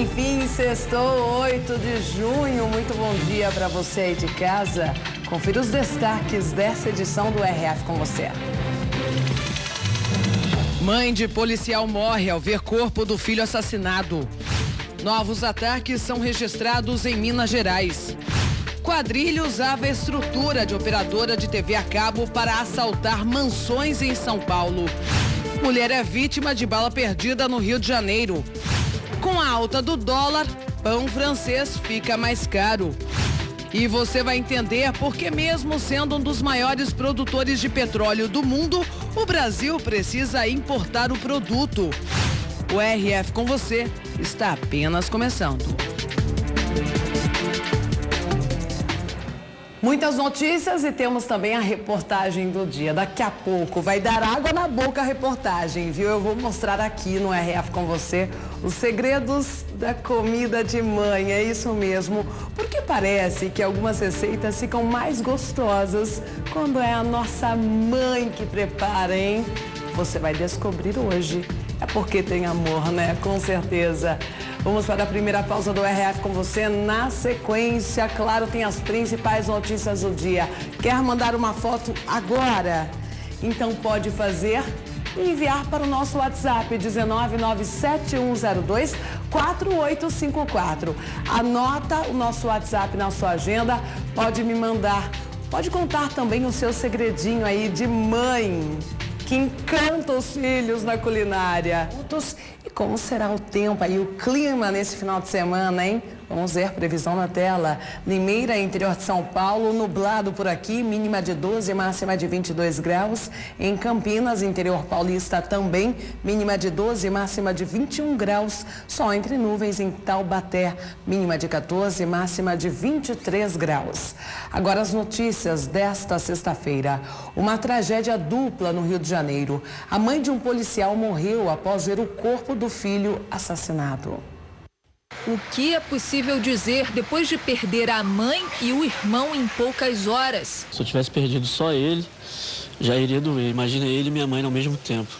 Enfim, sextou, 8 de junho. Muito bom dia para você aí de casa. Confira os destaques dessa edição do RF com você. Mãe de policial morre ao ver corpo do filho assassinado. Novos ataques são registrados em Minas Gerais. Quadrilha usava a estrutura de operadora de TV a cabo para assaltar mansões em São Paulo. Mulher é vítima de bala perdida no Rio de Janeiro. Com a alta do dólar, pão francês fica mais caro. E você vai entender por que, mesmo sendo um dos maiores produtores de petróleo do mundo, o Brasil precisa importar o produto. O RF com você está apenas começando. Muitas notícias e temos também a reportagem do dia. Daqui a pouco vai dar água na boca a reportagem, viu? Eu vou mostrar aqui no RF com você os segredos da comida de mãe. É isso mesmo, porque parece que algumas receitas ficam mais gostosas quando é a nossa mãe que prepara, hein? Você vai descobrir hoje. É porque tem amor, né? Com certeza. Vamos para a primeira pausa do RF com você. Na sequência, claro, tem as principais notícias do dia. Quer mandar uma foto agora? Então pode fazer e enviar para o nosso WhatsApp 19971024854. Anota o nosso WhatsApp na sua agenda. Pode me mandar. Pode contar também o seu segredinho aí de mãe que encanta os filhos na culinária. E como será o tempo aí, o clima nesse final de semana, hein? Vamos ver, previsão na tela. Limeira, interior de São Paulo, nublado por aqui, mínima de 12, máxima de 22 graus. Em Campinas, interior paulista também, mínima de 12, máxima de 21 graus. Sol entre nuvens em Taubaté, mínima de 14, máxima de 23 graus. Agora as notícias desta sexta-feira. Uma tragédia dupla no Rio de Janeiro. A mãe de um policial morreu após ver o corpo do filho assassinado. O que é possível dizer depois de perder a mãe e o irmão em poucas horas? Se eu tivesse perdido só ele, já iria doer. Imagina ele e minha mãe ao mesmo tempo.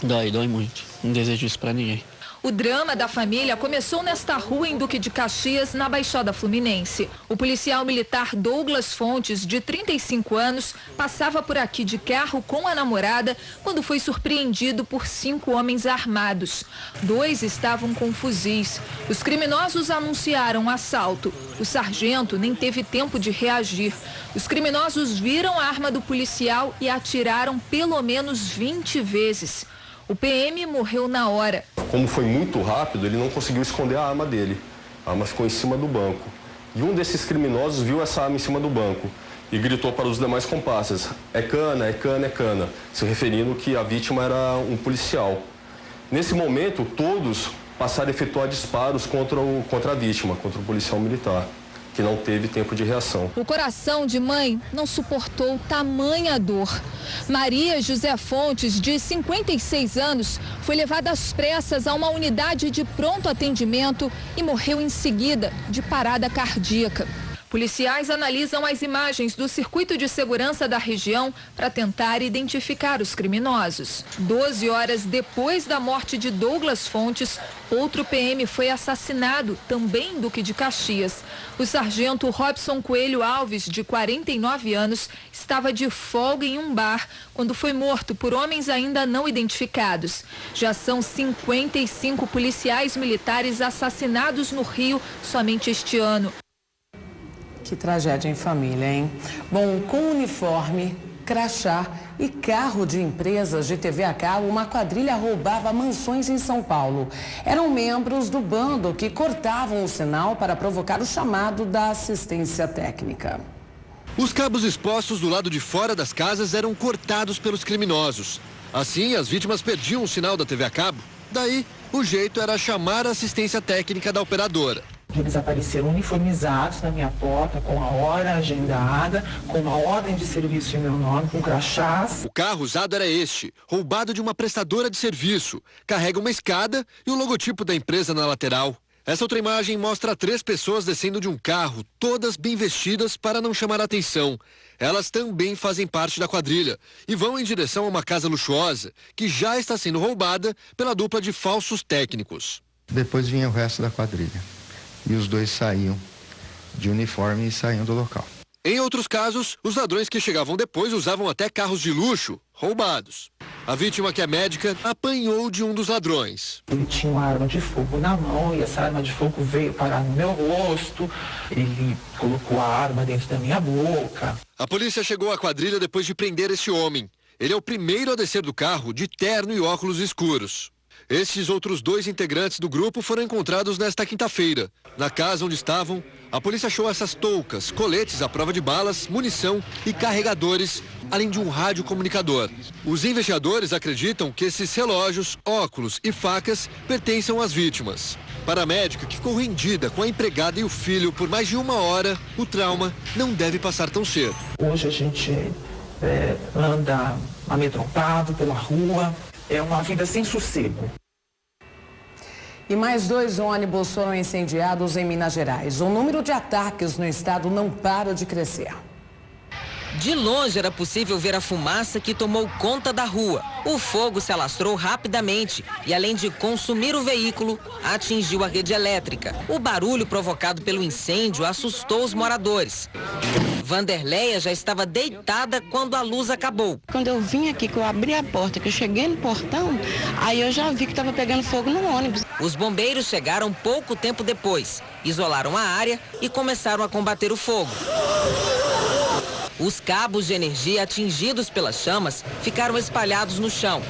Dói muito. Não desejo isso pra ninguém. O drama da família começou nesta rua em Duque de Caxias, na Baixada Fluminense. O policial militar Douglas Fontes, de 35 anos, passava por aqui de carro com a namorada quando foi surpreendido por 5 homens armados. 2 estavam com fuzis. Os criminosos anunciaram assalto. O sargento nem teve tempo de reagir. Os criminosos viram a arma do policial e atiraram pelo menos 20 vezes. O PM morreu na hora. Como foi muito rápido, ele não conseguiu esconder a arma dele. A arma ficou em cima do banco. E um desses criminosos viu essa arma em cima do banco e gritou para os demais comparsas: é cana, é cana, é cana, se referindo que a vítima era um policial. Nesse momento, todos passaram a efetuar disparos contra a vítima, contra o policial militar, que não teve tempo de reação. O coração de mãe não suportou tamanha dor. Maria José Fontes, de 56 anos, foi levada às pressas a uma unidade de pronto atendimento e morreu em seguida de parada cardíaca. Policiais analisam as imagens do circuito de segurança da região para tentar identificar os criminosos. 12 horas depois da morte de Douglas Fontes, outro PM foi assassinado, também em Duque de Caxias. O sargento Robson Coelho Alves, de 49 anos, estava de folga em um bar quando foi morto por homens ainda não identificados. Já são 55 policiais militares assassinados no Rio somente este ano. Que tragédia em família, hein? Bom, com uniforme, crachá e carro de empresas de TV a cabo, uma quadrilha roubava mansões em São Paulo. Eram membros do bando que cortavam o sinal para provocar o chamado da assistência técnica. Os cabos expostos do lado de fora das casas eram cortados pelos criminosos. Assim, as vítimas perdiam o sinal da TV a cabo. Daí, o jeito era chamar a assistência técnica da operadora. Eles apareceram uniformizados na minha porta, com a hora agendada, com uma ordem de serviço em meu nome, com crachás. O carro usado era este, roubado de uma prestadora de serviço. Carrega uma escada e o logotipo da empresa na lateral. Essa outra imagem mostra 3 pessoas descendo de um carro, todas bem vestidas para não chamar a atenção. Elas também fazem parte da quadrilha e vão em direção a uma casa luxuosa, que já está sendo roubada pela dupla de falsos técnicos. Depois vinha o resto da quadrilha. E os dois saíam de uniforme e saíam do local. Em outros casos, os ladrões que chegavam depois usavam até carros de luxo, roubados. A vítima, que é médica, apanhou de um dos ladrões. Ele tinha uma arma de fogo na mão e essa arma de fogo veio parar no meu rosto. Ele colocou a arma dentro da minha boca. A polícia chegou à quadrilha depois de prender esse homem. Ele é o primeiro a descer do carro de terno e óculos escuros. Estes outros 2 integrantes do grupo foram encontrados nesta quinta-feira. Na casa onde estavam, a polícia achou essas toucas, coletes à prova de balas, munição e carregadores, além de um radiocomunicador. Os investigadores acreditam que esses relógios, óculos e facas pertencem às vítimas. Para a médica, que ficou rendida com a empregada e o filho por mais de 1 hora, o trauma não deve passar tão cedo. Hoje a gente anda amedrontado pela rua, é uma vida sem sossego. E mais 2 ônibus foram incendiados em Minas Gerais. O número de ataques no estado não para de crescer. De longe era possível ver a fumaça que tomou conta da rua. O fogo se alastrou rapidamente e, além de consumir o veículo, atingiu a rede elétrica. O barulho provocado pelo incêndio assustou os moradores. Vanderleia já estava deitada quando a luz acabou. Quando eu vim aqui, que eu abri a porta, que eu cheguei no portão, aí eu já vi que estava pegando fogo no ônibus. Os bombeiros chegaram pouco tempo depois, isolaram a área e começaram a combater o fogo. Os cabos de energia atingidos pelas chamas ficaram espalhados no chão.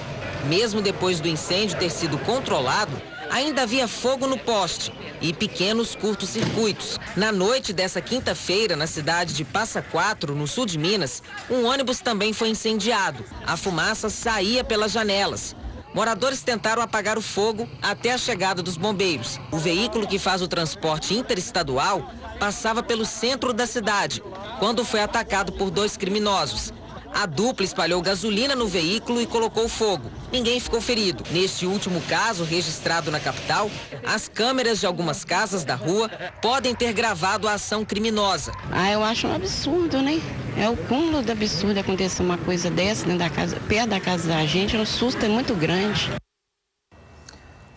Mesmo depois do incêndio ter sido controlado, ainda havia fogo no poste e pequenos curtos-circuitos. Na noite dessa quinta-feira, na cidade de Passa Quatro, no sul de Minas, um ônibus também foi incendiado. A fumaça saía pelas janelas. Moradores tentaram apagar o fogo até a chegada dos bombeiros. O veículo que faz o transporte interestadual passava pelo centro da cidade, quando foi atacado por 2 criminosos. A dupla espalhou gasolina no veículo e colocou fogo. Ninguém ficou ferido. Neste último caso, registrado na capital, as câmeras de algumas casas da rua podem ter gravado a ação criminosa. Eu acho um absurdo, né? É o cúmulo do absurdo acontecer uma coisa dessa dentro da casa, perto da casa da gente. O susto é muito grande.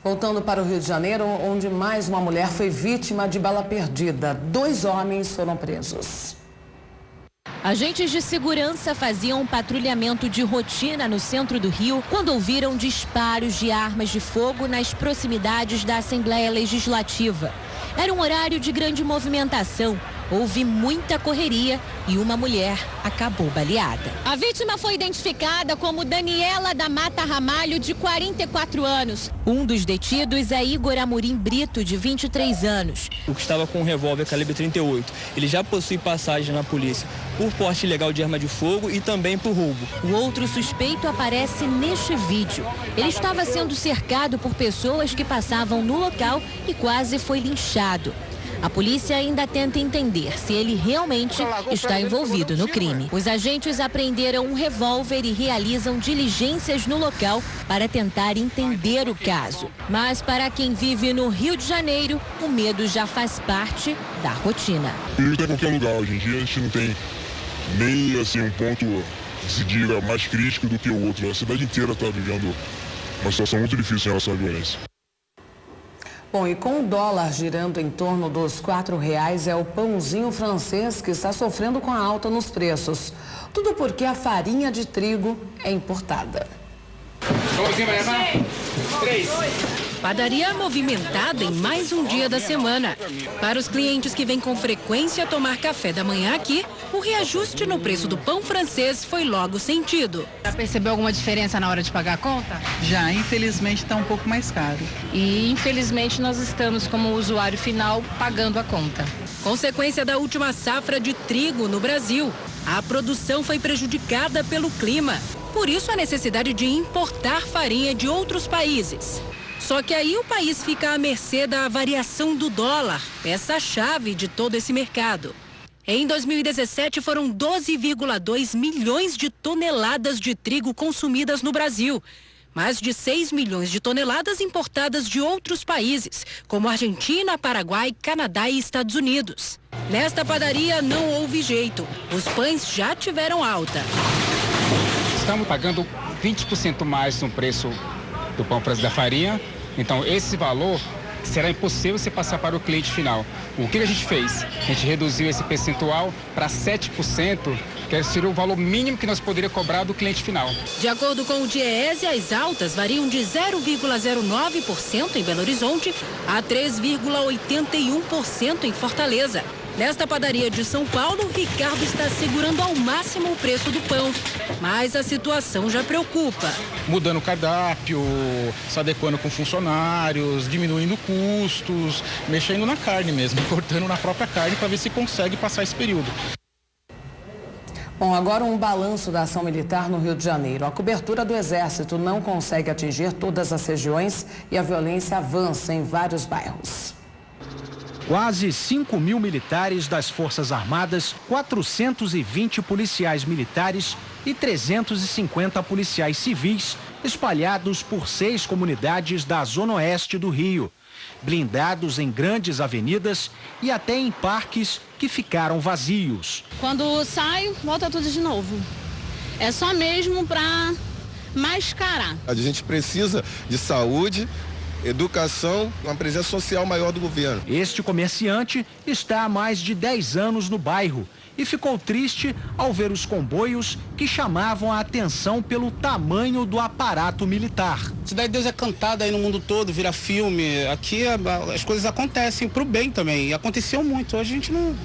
Voltando para o Rio de Janeiro, onde mais uma mulher foi vítima de bala perdida. 2 homens foram presos. Agentes de segurança faziam um patrulhamento de rotina no centro do Rio quando ouviram disparos de armas de fogo nas proximidades da Assembleia Legislativa. Era um horário de grande movimentação. Houve muita correria e uma mulher acabou baleada. A vítima foi identificada como Daniela da Mata Ramalho, de 44 anos. Um dos detidos é Igor Amorim Brito, de 23 anos. O que estava com um revólver calibre 38. Ele já possui passagem na polícia por porte ilegal de arma de fogo e também por roubo. O outro suspeito aparece neste vídeo. Ele estava sendo cercado por pessoas que passavam no local e quase foi linchado. A polícia ainda tenta entender se ele realmente está envolvido no crime. Os agentes apreenderam um revólver e realizam diligências no local para tentar entender o caso. Mas para quem vive no Rio de Janeiro, o medo já faz parte da rotina. Perigo tem em qualquer lugar. Hoje em dia a gente não tem nem assim um ponto que se diga mais crítico do que o outro. A cidade inteira está vivendo uma situação muito difícil em relação à violência. Bom, e com o dólar girando em torno dos R$4, é o pãozinho francês que está sofrendo com a alta nos preços. Tudo porque a farinha de trigo é importada. Padaria movimentada em mais um dia da semana. Para os clientes que vêm com frequência tomar café da manhã aqui, o reajuste no preço do pão francês foi logo sentido. Já percebeu alguma diferença na hora de pagar a conta? Já, infelizmente está um pouco mais caro. E infelizmente nós estamos, como usuário final, pagando a conta. Consequência da última safra de trigo no Brasil. A produção foi prejudicada pelo clima. Por isso a necessidade de importar farinha de outros países. Só que aí o país fica à mercê da variação do dólar, peça-chave de todo esse mercado. Em 2017 foram 12,2 milhões de toneladas de trigo consumidas no Brasil. Mais de 6 milhões de toneladas importadas de outros países, como Argentina, Paraguai, Canadá e Estados Unidos. Nesta padaria não houve jeito. Os pães já tiveram alta. Estamos pagando 20% mais no preço do pão preço da farinha. Então, esse valor será impossível você passar para o cliente final. O que a gente fez? A gente reduziu esse percentual para 7%, que seria o valor mínimo que nós poderíamos cobrar do cliente final. De acordo com o DIEESE, as altas variam de 0,09% em Belo Horizonte a 3,81% em Fortaleza. Nesta padaria de São Paulo, Ricardo está segurando ao máximo o preço do pão, mas a situação já preocupa. Mudando o cardápio, se adequando com funcionários, diminuindo custos, mexendo na carne mesmo, cortando na própria carne para ver se consegue passar esse período. Bom, agora um balanço da ação militar no Rio de Janeiro. A cobertura do Exército não consegue atingir todas as regiões e a violência avança em vários bairros. Quase 5.000 militares das Forças Armadas, 420 policiais militares e 350 policiais civis espalhados por 6 comunidades da Zona Oeste do Rio, blindados em grandes avenidas e até em parques que ficaram vazios. Quando sai, volta tudo de novo. É só mesmo para mascarar. A gente precisa de saúde, educação, uma presença social maior do governo. Este comerciante está há mais de 10 anos no bairro e ficou triste ao ver os comboios que chamavam a atenção pelo tamanho do aparato militar. Cidade de Deus é cantada aí no mundo todo, vira filme. Aqui as coisas acontecem pro bem também. E aconteceu muito. Hoje a gente não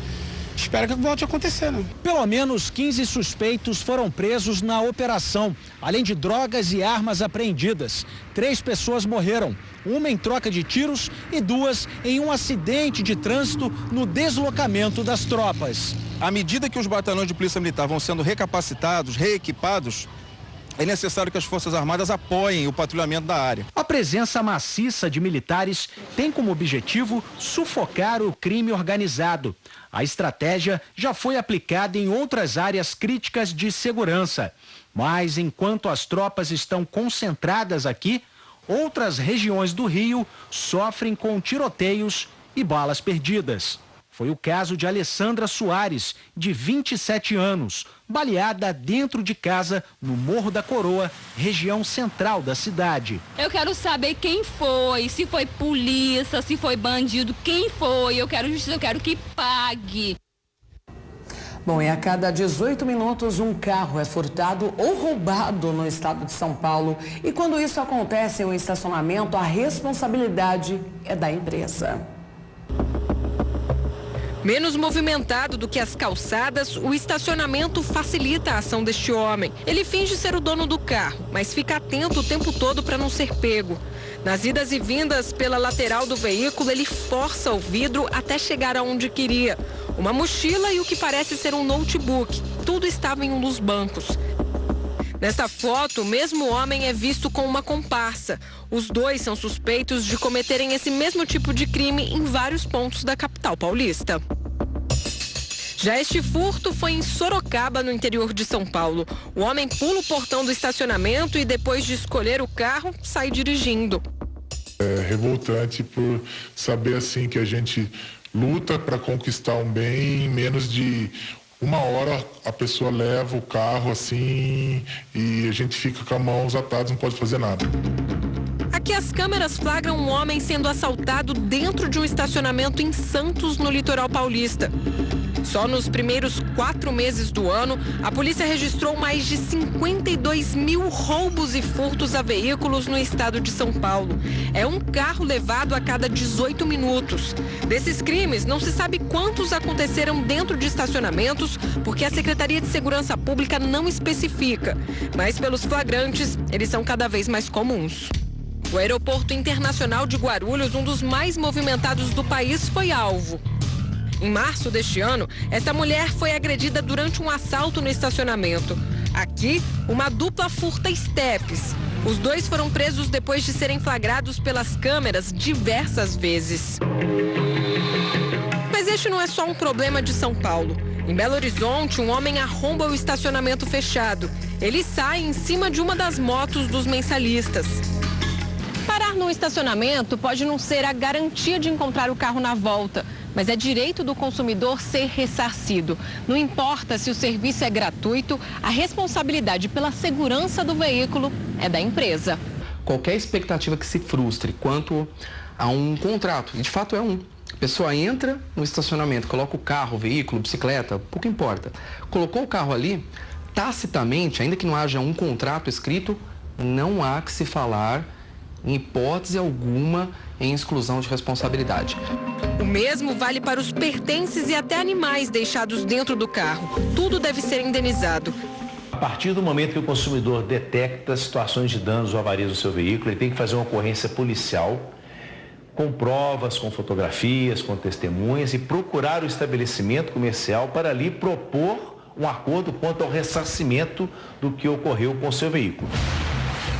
espera que volte a acontecer, né? Pelo menos 15 suspeitos foram presos na operação, além de drogas e armas apreendidas. 3 pessoas morreram, uma em troca de tiros e 2 em um acidente de trânsito no deslocamento das tropas. À medida que os batalhões de polícia militar vão sendo recapacitados, reequipados, é necessário que as Forças Armadas apoiem o patrulhamento da área. A presença maciça de militares tem como objetivo sufocar o crime organizado. A estratégia já foi aplicada em outras áreas críticas de segurança. Mas enquanto as tropas estão concentradas aqui, outras regiões do Rio sofrem com tiroteios e balas perdidas. Foi o caso de Alessandra Soares, de 27 anos, baleada dentro de casa no Morro da Coroa, região central da cidade. Eu quero saber quem foi, se foi polícia, se foi bandido, quem foi. Eu quero justiça, eu quero que pague. Bom, e a cada 18 minutos um carro é furtado ou roubado no estado de São Paulo. E quando isso acontece em um estacionamento, a responsabilidade é da empresa. Menos movimentado do que as calçadas, o estacionamento facilita a ação deste homem. Ele finge ser o dono do carro, mas fica atento o tempo todo para não ser pego. Nas idas e vindas pela lateral do veículo, ele força o vidro até chegar aonde queria. Uma mochila e o que parece ser um notebook. Tudo estava em um dos bancos. Nesta foto, o mesmo homem é visto com uma comparsa. Os dois são suspeitos de cometerem esse mesmo tipo de crime em vários pontos da capital paulista. Já este furto foi em Sorocaba, no interior de São Paulo. O homem pula o portão do estacionamento e, depois de escolher o carro, sai dirigindo. É revoltante por saber assim que a gente luta para conquistar um bem em menos de 1 hora a pessoa leva o carro assim e a gente fica com as mãos atadas, não pode fazer nada. Aqui as câmeras flagram um homem sendo assaltado dentro de um estacionamento em Santos, no litoral paulista. Só nos primeiros 4 meses do ano, a polícia registrou mais de 52 mil roubos e furtos a veículos no estado de São Paulo. É um carro levado a cada 18 minutos. Desses crimes, não se sabe quantos aconteceram dentro de estacionamentos, porque a Secretaria de Segurança Pública não especifica. Mas pelos flagrantes, eles são cada vez mais comuns. O aeroporto internacional de Guarulhos, um dos mais movimentados do país, foi alvo. Em março deste ano, essa mulher foi agredida durante um assalto no estacionamento. Aqui, uma dupla furta estepes. Os dois foram presos depois de serem flagrados pelas câmeras diversas vezes. Mas este não é só um problema de São Paulo. Em Belo Horizonte, um homem arromba o estacionamento fechado. Ele sai em cima de uma das motos dos mensalistas. Parar no estacionamento pode não ser a garantia de encontrar o carro na volta, mas é direito do consumidor ser ressarcido. Não importa se o serviço é gratuito, a responsabilidade pela segurança do veículo é da empresa. Qualquer expectativa que se frustre quanto a um contrato, e de fato é um. A pessoa entra no estacionamento, coloca o carro, o veículo, bicicleta, pouco importa. Colocou o carro ali, tacitamente, ainda que não haja um contrato escrito, não há que se falar, em hipótese alguma, em exclusão de responsabilidade. O mesmo vale para os pertences e até animais deixados dentro do carro. Tudo deve ser indenizado. A partir do momento que o consumidor detecta situações de danos ou avarias no seu veículo, ele tem que fazer uma ocorrência policial, com provas, com fotografias, com testemunhas, e procurar o estabelecimento comercial para ali propor um acordo quanto ao ressarcimento do que ocorreu com o seu veículo.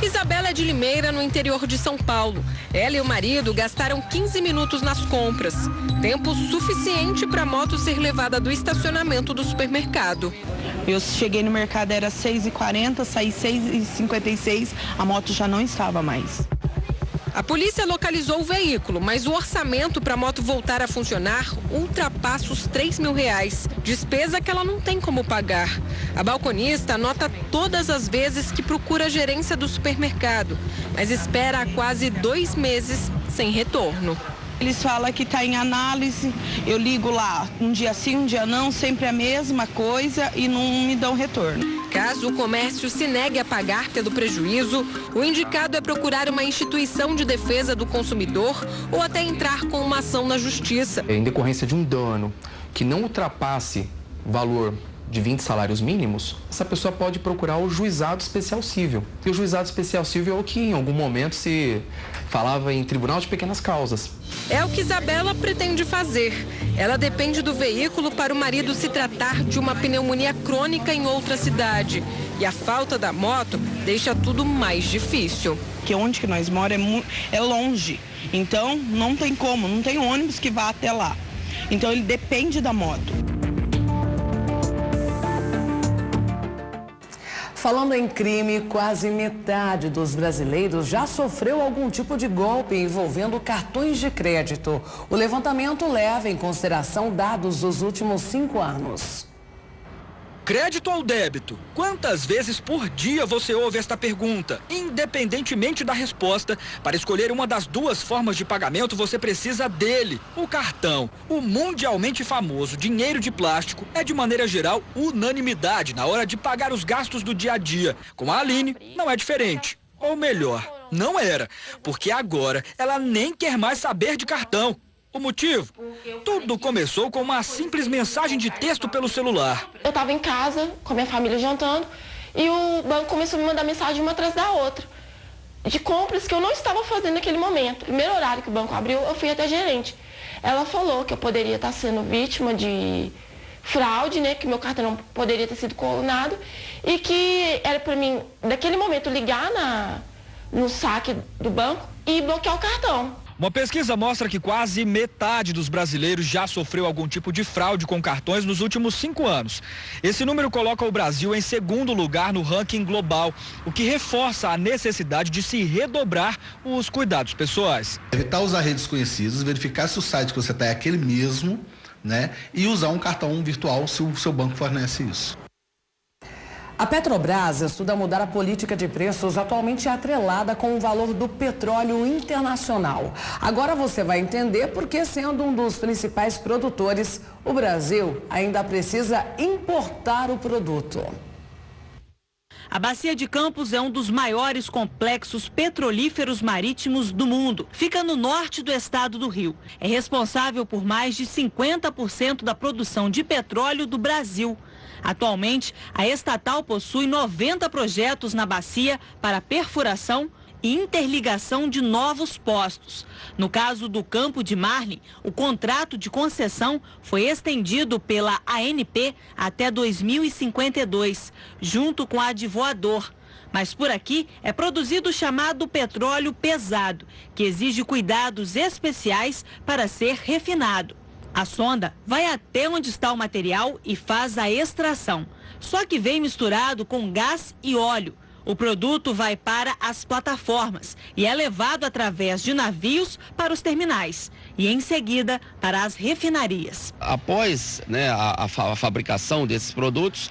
Isabela é de Limeira, no interior de São Paulo. Ela e o marido gastaram 15 minutos nas compras. Tempo suficiente para a moto ser levada do estacionamento do supermercado. Eu cheguei no mercado, era 6h40, saí 6h56, a moto já não estava mais. A polícia localizou o veículo, mas o orçamento para a moto voltar a funcionar ultrapassa os R$3.000. Despesa que ela não tem como pagar. A balconista anota todas as vezes que procura a gerência do supermercado, mas espera há quase 2 meses sem retorno. Eles falam que está em análise, eu ligo lá, um dia sim, um dia não, sempre a mesma coisa e não me dão retorno. Caso o comércio se negue a pagar tendo prejuízo, o indicado é procurar uma instituição de defesa do consumidor ou até entrar com uma ação na justiça. Em decorrência de um dano que não ultrapasse o valor de 20 salários mínimos, essa pessoa pode procurar o juizado especial cível. E o juizado especial cível é o que em algum momento se falava em tribunal de pequenas causas. É o que Isabela pretende fazer. Ela depende do veículo para o marido se tratar de uma pneumonia crônica em outra cidade. E a falta da moto deixa tudo mais difícil. Que onde que nós moramos é longe, então não tem como, não tem ônibus que vá até lá. Então ele depende da moto. Falando em crime, quase metade dos brasileiros já sofreu algum tipo de golpe envolvendo cartões de crédito. O levantamento leva em consideração dados dos últimos 5 anos. Crédito ou débito? Quantas vezes por dia você ouve esta pergunta? Independentemente da resposta, para escolher uma das 2 formas de pagamento, você precisa dele, o cartão. O mundialmente famoso dinheiro de plástico é, de maneira geral, unanimidade na hora de pagar os gastos do dia a dia. Com a Aline, não é diferente. Ou melhor, não era, porque agora ela nem quer mais saber de cartão. O motivo? Tudo começou com uma simples mensagem de texto pelo celular. Eu estava em casa, com a minha família jantando, e o banco começou a me mandar mensagem uma atrás da outra, de compras que eu não estava fazendo naquele momento. Primeiro horário que o banco abriu, eu fui até a gerente. Ela falou que eu poderia estar sendo vítima de fraude, né, que meu cartão não poderia ter sido clonado, e que era para mim, naquele momento, ligar no saque do banco e bloquear o cartão. Uma pesquisa mostra que quase metade dos brasileiros já sofreu algum tipo de fraude com cartões nos últimos 5 anos. Esse número coloca o Brasil em 2º lugar no ranking global, o que reforça a necessidade de se redobrar os cuidados pessoais. Evitar usar redes conhecidas, verificar se o site que você está é aquele mesmo, né? E usar um cartão virtual se o seu banco fornece isso. A Petrobras estuda mudar a política de preços atualmente atrelada com o valor do petróleo internacional. Agora você vai entender por que, sendo um dos principais produtores, o Brasil ainda precisa importar o produto. A Bacia de Campos é um dos maiores complexos petrolíferos marítimos do mundo. Fica no norte do estado do Rio. É responsável por mais de 50% da produção de petróleo do Brasil. Atualmente, a estatal possui 90 projetos na bacia para perfuração e interligação de novos postos. No caso do Campo de Marlim, o contrato de concessão foi estendido pela ANP até 2052, junto com a Advoador. Mas por aqui é produzido o chamado petróleo pesado, que exige cuidados especiais para ser refinado. A sonda vai até onde está o material e faz a extração. Só que vem misturado com gás e óleo. O produto vai para as plataformas e é levado através de navios para os terminais e, em seguida, para as refinarias. Após, a fabricação desses produtos,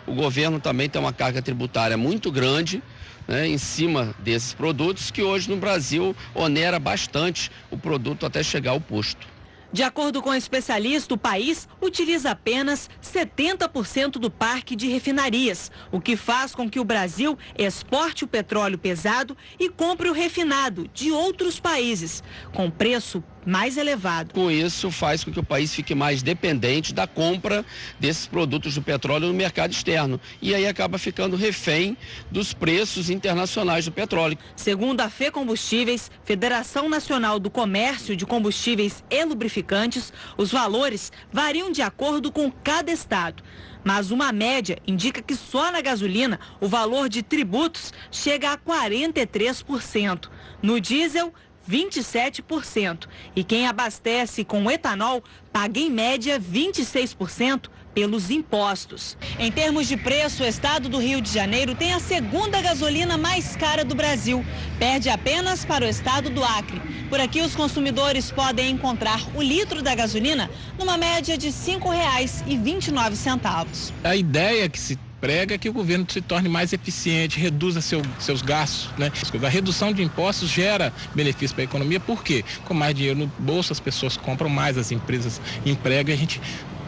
o governo também tem uma carga tributária muito grande, né, em cima desses produtos, que hoje no Brasil onera bastante o produto até chegar ao posto. De acordo com o especialista, o país utiliza apenas 70% do parque de refinarias, o que faz com que o Brasil exporte o petróleo pesado e compre o refinado de outros países, com preço mais elevado. Com isso, faz com que o país fique mais dependente da compra desses produtos do petróleo no mercado externo. E aí acaba ficando refém dos preços internacionais do petróleo. Segundo a FECombustíveis, Federação Nacional do Comércio de Combustíveis e Lubrificantes, os valores variam de acordo com cada estado. Mas uma média indica que só na gasolina o valor de tributos chega a 43%. No diesel, 27%. E quem abastece com etanol paga em média 26% pelos impostos. Em termos de preço, o estado do Rio de Janeiro tem a segunda gasolina mais cara do Brasil. Perde apenas para o estado do Acre. Por aqui, os consumidores podem encontrar o litro da gasolina numa média de R$ 5,29. A ideia que se prega que o governo se torne mais eficiente, reduza seus gastos, né? A redução de impostos gera benefício para a economia, por quê? Com mais dinheiro no bolso, as pessoas compram mais, as empresas empregam e a gente,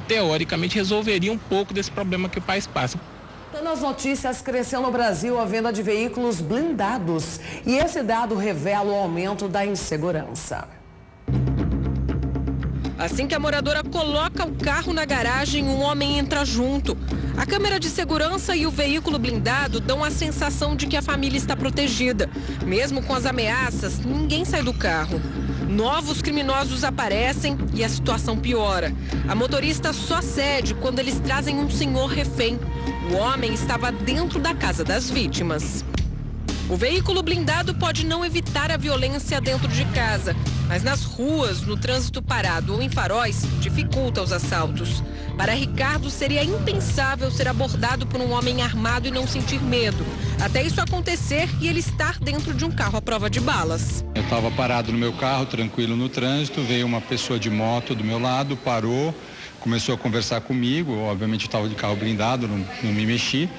teoricamente, resolveria um pouco desse problema que o país passa. Nas notícias, cresceu no Brasil a venda de veículos blindados e esse dado revela o aumento da insegurança. Assim que a moradora coloca o carro na garagem, um homem entra junto. A câmera de segurança e o veículo blindado dão a sensação de que a família está protegida. Mesmo com as ameaças, ninguém sai do carro. Novos criminosos aparecem e a situação piora. A motorista só cede quando eles trazem um senhor refém. O homem estava dentro da casa das vítimas. O veículo blindado pode não evitar a violência dentro de casa, mas nas ruas, no trânsito parado ou em faróis, dificulta os assaltos. Para Ricardo, seria impensável ser abordado por um homem armado e não sentir medo. Até isso acontecer e ele estar dentro de um carro à prova de balas. Eu estava parado no meu carro, tranquilo no trânsito, veio uma pessoa de moto do meu lado, parou, começou a conversar comigo, obviamente eu estava de carro blindado, não me mexi.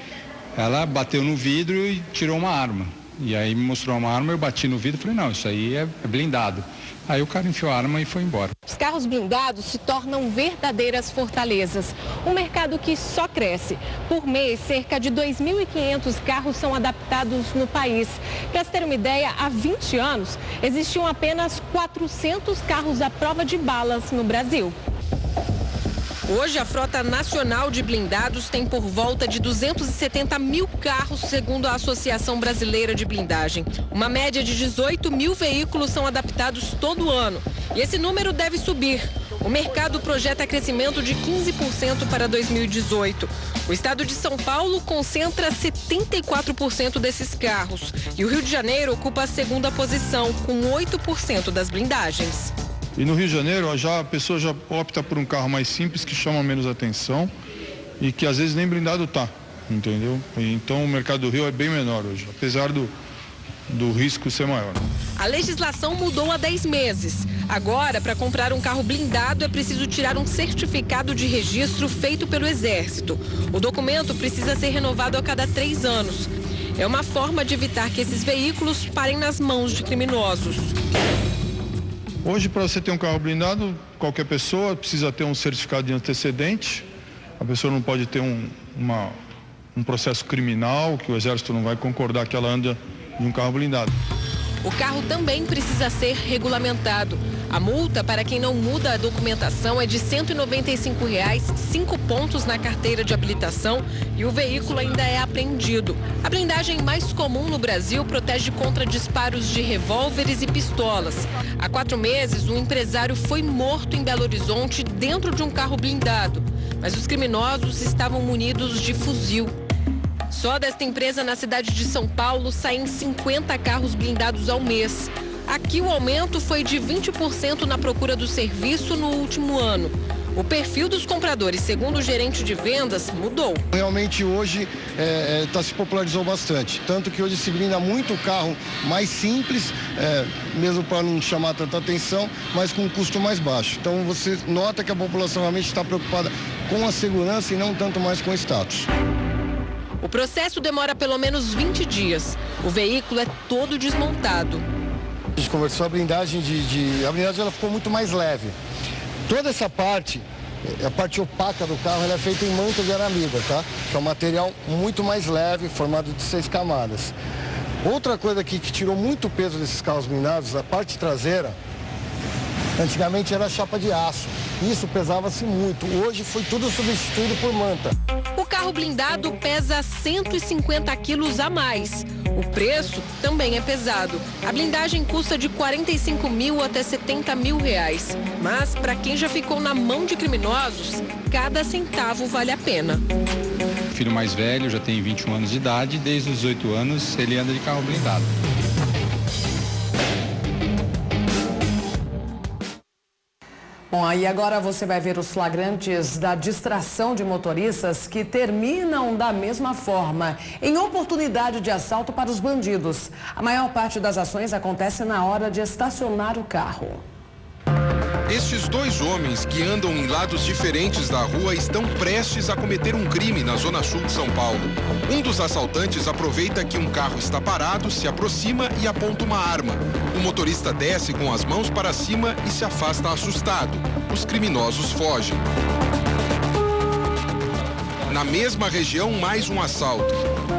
Ela bateu no vidro e tirou uma arma. E aí me mostrou uma arma, eu bati no vidro e falei, não, isso aí é blindado. Aí o cara enfiou a arma e foi embora. Os carros blindados se tornam verdadeiras fortalezas. Um mercado que só cresce. Por mês, cerca de 2.500 carros são adaptados no país. Para se ter uma ideia, há 20 anos, existiam apenas 400 carros à prova de balas no Brasil. Hoje, a frota nacional de blindados tem por volta de 270 mil carros, segundo a Associação Brasileira de Blindagem. Uma média de 18 mil veículos são adaptados todo ano. E esse número deve subir. O mercado projeta crescimento de 15% para 2018. O estado de São Paulo concentra 74% desses carros. E o Rio de Janeiro ocupa a segunda posição, com 8% das blindagens. E no Rio de Janeiro, a pessoa já opta por um carro mais simples, que chama menos atenção e que às vezes nem blindado tá, entendeu? Então o mercado do Rio é bem menor hoje, apesar do risco ser maior. A legislação mudou há 10 meses. Agora, para comprar um carro blindado, é preciso tirar um certificado de registro feito pelo Exército. O documento precisa ser renovado a cada 3 anos. É uma forma de evitar que esses veículos parem nas mãos de criminosos. Hoje, para você ter um carro blindado, qualquer pessoa precisa ter um certificado de antecedente. A pessoa não pode ter um processo criminal, que o Exército não vai concordar que ela anda em um carro blindado. O carro também precisa ser regulamentado. A multa para quem não muda a documentação é de R$ 195, 5 pontos na carteira de habilitação e o veículo ainda é apreendido. A blindagem mais comum no Brasil protege contra disparos de revólveres e pistolas. Há 4 meses, um empresário foi morto em Belo Horizonte dentro de um carro blindado, mas os criminosos estavam munidos de fuzil. Só desta empresa na cidade de São Paulo saem 50 carros blindados ao mês. Aqui o aumento foi de 20% na procura do serviço no último ano. O perfil dos compradores, segundo o gerente de vendas, mudou. Realmente hoje se popularizou bastante, tanto que hoje se blinda muito o carro mais simples, mesmo para não chamar tanta atenção, mas com um custo mais baixo. Então você nota que a população realmente está preocupada com a segurança e não tanto mais com o status. O processo demora pelo menos 20 dias. O veículo é todo desmontado. A gente conversou a blindagem a blindagem ela ficou muito mais leve. Toda essa parte, a parte opaca do carro, ela é feita em manta de aramida, tá? Que é um material muito mais leve, formado de 6 camadas. Outra coisa aqui que tirou muito peso desses carros blindados, a parte traseira, antigamente era chapa de aço. Isso pesava-se muito. Hoje foi tudo substituído por manta. O carro blindado pesa 150 quilos a mais. O preço também é pesado. A blindagem custa de 45 mil até 70 mil reais. Mas para quem já ficou na mão de criminosos, cada centavo vale a pena. O filho mais velho já tem 21 anos de idade, desde os 18 anos ele anda de carro blindado. Bom, aí agora você vai ver os flagrantes da distração de motoristas que terminam da mesma forma, em oportunidade de assalto para os bandidos. A maior parte das ações acontece na hora de estacionar o carro. Estes dois homens que andam em lados diferentes da rua estão prestes a cometer um crime na zona sul de São Paulo. Um dos assaltantes aproveita que um carro está parado, se aproxima e aponta uma arma. O motorista desce com as mãos para cima e se afasta assustado. Os criminosos fogem. Na mesma região, mais um assalto.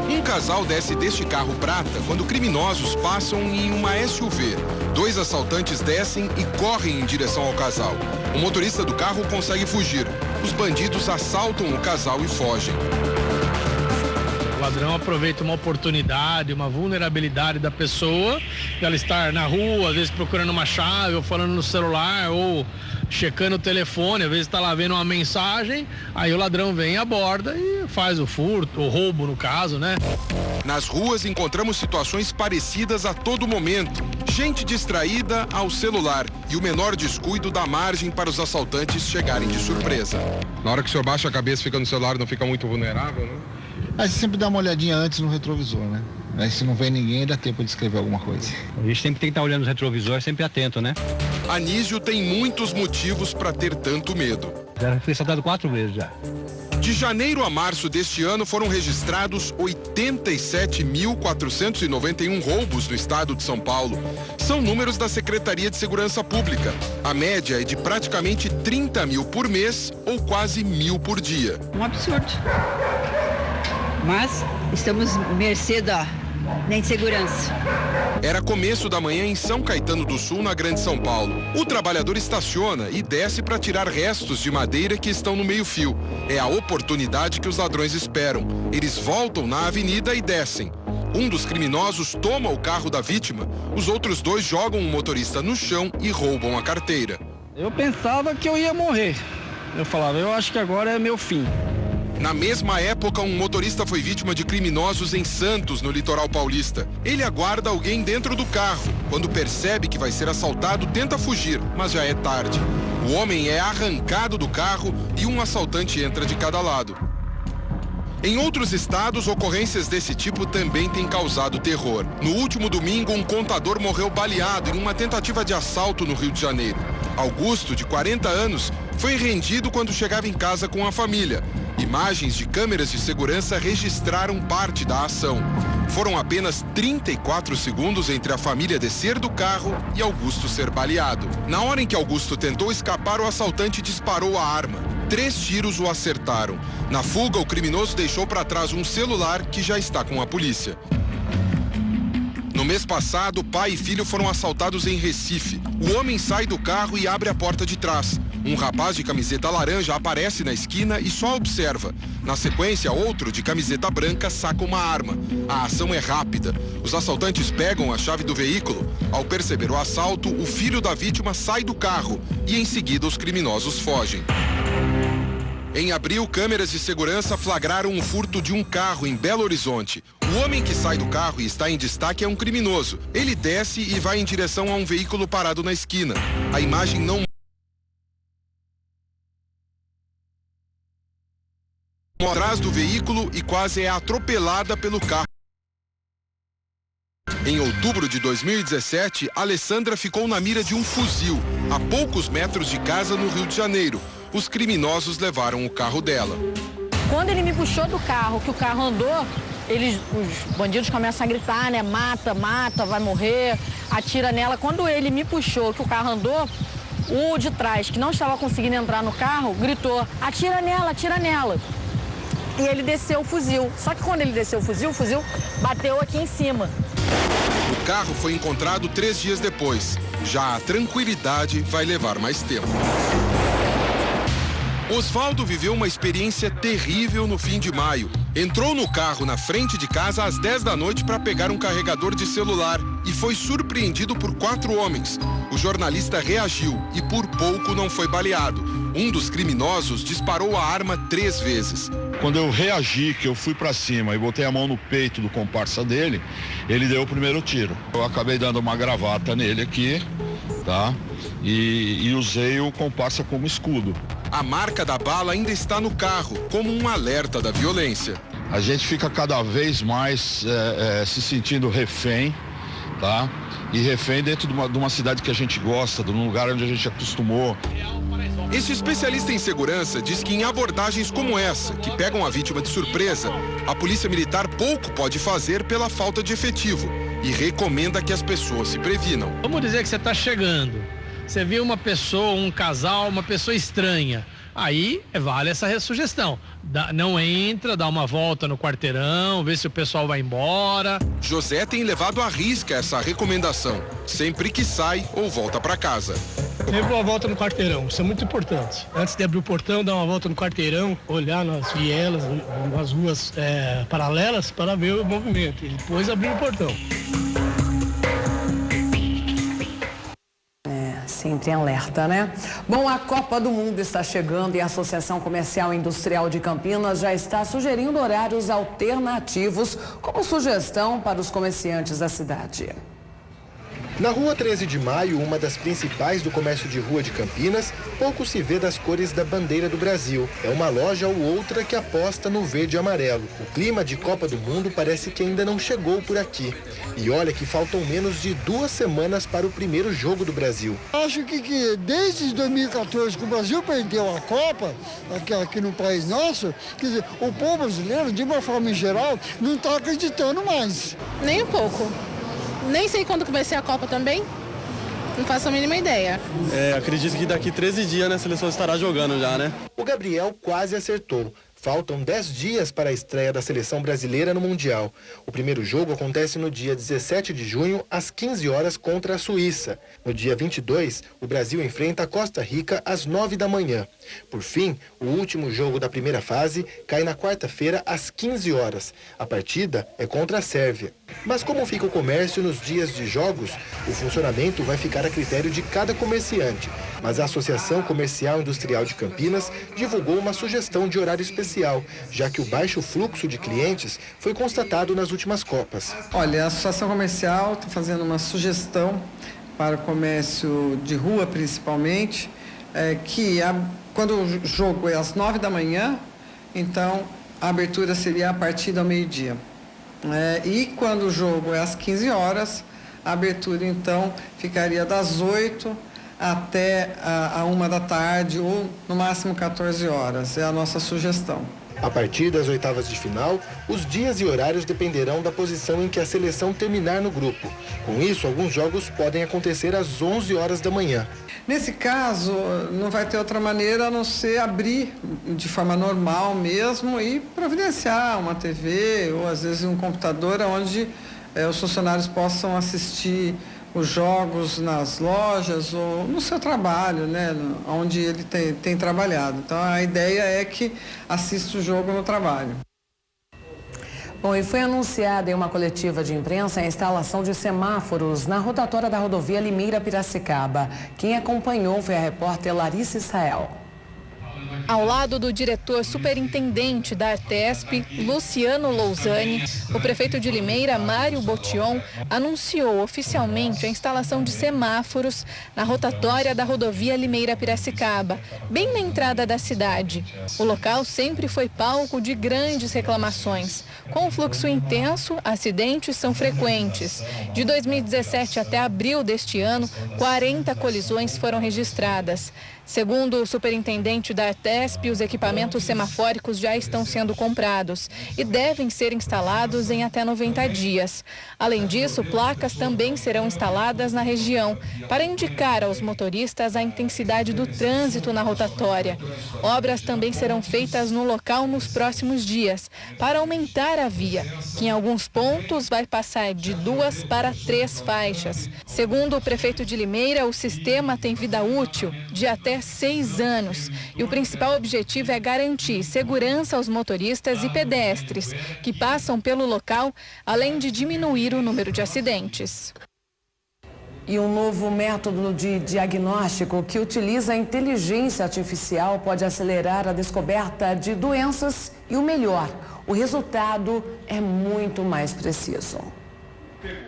Um casal desce deste carro prata quando criminosos passam em uma SUV. Dois assaltantes descem e correm em direção ao casal. O motorista do carro consegue fugir. Os bandidos assaltam o casal e fogem. O ladrão aproveita uma oportunidade, uma vulnerabilidade da pessoa, ela estar na rua, às vezes procurando uma chave, ou falando no celular, ou checando o telefone, às vezes está lá vendo uma mensagem, aí o ladrão vem, aborda e faz o furto, o roubo no caso, né? Nas ruas encontramos situações parecidas a todo momento. Gente distraída ao celular e o menor descuido dá margem para os assaltantes chegarem de surpresa. Na hora que o senhor baixa a cabeça, fica no celular, não fica muito vulnerável, né? Aí você sempre dá uma olhadinha antes no retrovisor, né? Aí se não vem ninguém, dá tempo de escrever alguma coisa. A gente sempre tem que estar olhando os retrovisores, sempre atento, né? Anísio tem muitos motivos para ter tanto medo. Já foi assaltado 4 vezes já. De janeiro a março deste ano foram registrados 87.491 roubos no estado de São Paulo. São números da Secretaria de Segurança Pública. A média é de praticamente 30 mil por mês ou quase 1.000 por dia. Um absurdo. Mas estamos mercê da insegurança. Era começo da manhã em São Caetano do Sul, na Grande São Paulo. O trabalhador estaciona e desce para tirar restos de madeira que estão no meio-fio. É a oportunidade que os ladrões esperam. Eles voltam na avenida e descem. Um dos criminosos toma o carro da vítima. Os outros dois jogam o motorista no chão e roubam a carteira. Eu pensava que eu ia morrer. Eu falava, eu acho que agora é meu fim. Na mesma época, um motorista foi vítima de criminosos em Santos, no litoral paulista. Ele aguarda alguém dentro do carro. Quando percebe que vai ser assaltado, tenta fugir, mas já é tarde. O homem é arrancado do carro e um assaltante entra de cada lado. Em outros estados, ocorrências desse tipo também têm causado terror. No último domingo, um contador morreu baleado em uma tentativa de assalto no Rio de Janeiro. Augusto, de 40 anos, foi rendido quando chegava em casa com a família. Imagens de câmeras de segurança registraram parte da ação. Foram apenas 34 segundos entre a família descer do carro e Augusto ser baleado. Na hora em que Augusto tentou escapar, o assaltante disparou a arma. 3 tiros o acertaram. Na fuga, o criminoso deixou para trás um celular que já está com a polícia. No mês passado, pai e filho foram assaltados em Recife. O homem sai do carro e abre a porta de trás. Um rapaz de camiseta laranja aparece na esquina e só observa. Na sequência, outro de camiseta branca saca uma arma. A ação é rápida. Os assaltantes pegam a chave do veículo. Ao perceber o assalto, o filho da vítima sai do carro e em seguida os criminosos fogem. Em abril, câmeras de segurança flagraram um furto de um carro em Belo Horizonte. O homem que sai do carro e está em destaque é um criminoso. Ele desce e vai em direção a um veículo parado na esquina. A imagem não atrás do veículo e quase é atropelada pelo carro. Em outubro de 2017, Alessandra ficou na mira de um fuzil, a poucos metros de casa no Rio de Janeiro. Os criminosos levaram o carro dela. Quando ele me puxou do carro, que o carro andou, os bandidos começam a gritar, né? Mata, mata, vai morrer, atira nela. Quando ele me puxou, que o carro andou, o de trás, que não estava conseguindo entrar no carro, gritou, atira nela, atira nela. E ele desceu o fuzil. Só que quando ele desceu o fuzil bateu aqui em cima. O carro foi encontrado 3 dias depois. Já a tranquilidade vai levar mais tempo. Osvaldo viveu uma experiência terrível no fim de maio. Entrou no carro na frente de casa às 10 da noite para pegar um carregador de celular e foi surpreendido por 4 homens. O jornalista reagiu e por pouco não foi baleado. Um dos criminosos disparou a arma 3 vezes. Quando eu reagi, que eu fui para cima e botei a mão no peito do comparsa dele, ele deu o primeiro tiro. Eu acabei dando uma gravata nele aqui, tá? E usei o comparsa como escudo. A marca da bala ainda está no carro, como um alerta da violência. A gente fica cada vez mais se sentindo refém, tá? E refém dentro de uma cidade que a gente gosta, de um lugar onde a gente acostumou. Este especialista em segurança diz que em abordagens como essa, que pegam a vítima de surpresa, a polícia militar pouco pode fazer pela falta de efetivo e recomenda que as pessoas se previnam. Vamos dizer que você está chegando, você viu uma pessoa, um casal, uma pessoa estranha. Aí vale essa sugestão. Não entra, dá uma volta no quarteirão, vê se o pessoal vai embora. José tem levado à risca essa recomendação, sempre que sai ou volta para casa. Sempre uma volta no quarteirão, isso é muito importante. Antes de abrir o portão, dar uma volta no quarteirão, olhar nas vielas, nas ruas paralelas para ver o movimento e depois abrir o portão. Sempre em alerta, né? Bom, a Copa do Mundo está chegando e a Associação Comercial e Industrial de Campinas já está sugerindo horários alternativos como sugestão para os comerciantes da cidade. Na Rua 13 de Maio, uma das principais do comércio de rua de Campinas, pouco se vê das cores da bandeira do Brasil. É uma loja ou outra que aposta no verde e amarelo. O clima de Copa do Mundo parece que ainda não chegou por aqui. E olha que faltam menos de 2 semanas para o primeiro jogo do Brasil. Acho que desde 2014 que o Brasil perdeu a Copa, aqui no país nosso, quer dizer, o povo brasileiro, de uma forma em geral, não está acreditando mais. Nem um pouco. Nem sei quando que vai ser a Copa também. Não faço a mínima ideia. Acredito que daqui 13 dias, né, a seleção estará jogando já, né? O Gabriel quase acertou. Faltam 10 dias para a estreia da seleção brasileira no Mundial. O primeiro jogo acontece no dia 17 de junho, às 15 horas, contra a Suíça. No dia 22, o Brasil enfrenta a Costa Rica às 9 da manhã. Por fim, o último jogo da primeira fase cai na quarta-feira, às 15 horas. A partida é contra a Sérvia. Mas como fica o comércio nos dias de jogos, o funcionamento vai ficar a critério de cada comerciante. Mas a Associação Comercial e Industrial de Campinas divulgou uma sugestão de horário especial, já que o baixo fluxo de clientes foi constatado nas últimas Copas. Olha, a Associação Comercial está fazendo uma sugestão para o comércio de rua, principalmente, quando o jogo é às 9 da manhã, então a abertura seria a partir do meio-dia. E quando o jogo é às 15 horas, a abertura então ficaria das 8 até a 1 da tarde ou no máximo 14 horas. É a nossa sugestão. A partir das oitavas de final, os dias e horários dependerão da posição em que a seleção terminar no grupo. Com isso, alguns jogos podem acontecer às 11 horas da manhã. Nesse caso, não vai ter outra maneira a não ser abrir de forma normal mesmo e providenciar uma TV ou às vezes um computador onde os funcionários possam assistir os jogos nas lojas ou no seu trabalho, né, onde ele tem trabalhado. Então, a ideia é que assista o jogo no trabalho. Bom, e foi anunciada em uma coletiva de imprensa a instalação de semáforos na rotatória da rodovia Limeira-Piracicaba. Quem acompanhou foi a repórter Larissa Israel. Ao lado do diretor superintendente da Artesp, Luciano Lousani, o prefeito de Limeira, Mário Botion, anunciou oficialmente a instalação de semáforos na rotatória da rodovia Limeira-Piracicaba, bem na entrada da cidade. O local sempre foi palco de grandes reclamações. Com o fluxo intenso, acidentes são frequentes. De 2017 até abril deste ano, 40 colisões foram registradas. Segundo o superintendente da Artesp, os equipamentos semafóricos já estão sendo comprados e devem ser instalados em até 90 dias. Além disso, placas também serão instaladas na região para indicar aos motoristas a intensidade do trânsito na rotatória. Obras também serão feitas no local nos próximos dias para aumentar a via, que em alguns pontos vai passar de 2 para 3 faixas. Segundo o prefeito de Limeira, o sistema tem vida útil de até 6 anos e o principal objetivo é garantir segurança aos motoristas e pedestres que passam pelo local, além de diminuir o número de acidentes. E um novo método de diagnóstico que utiliza a inteligência artificial pode acelerar a descoberta de doenças e, o melhor, o resultado é muito mais preciso.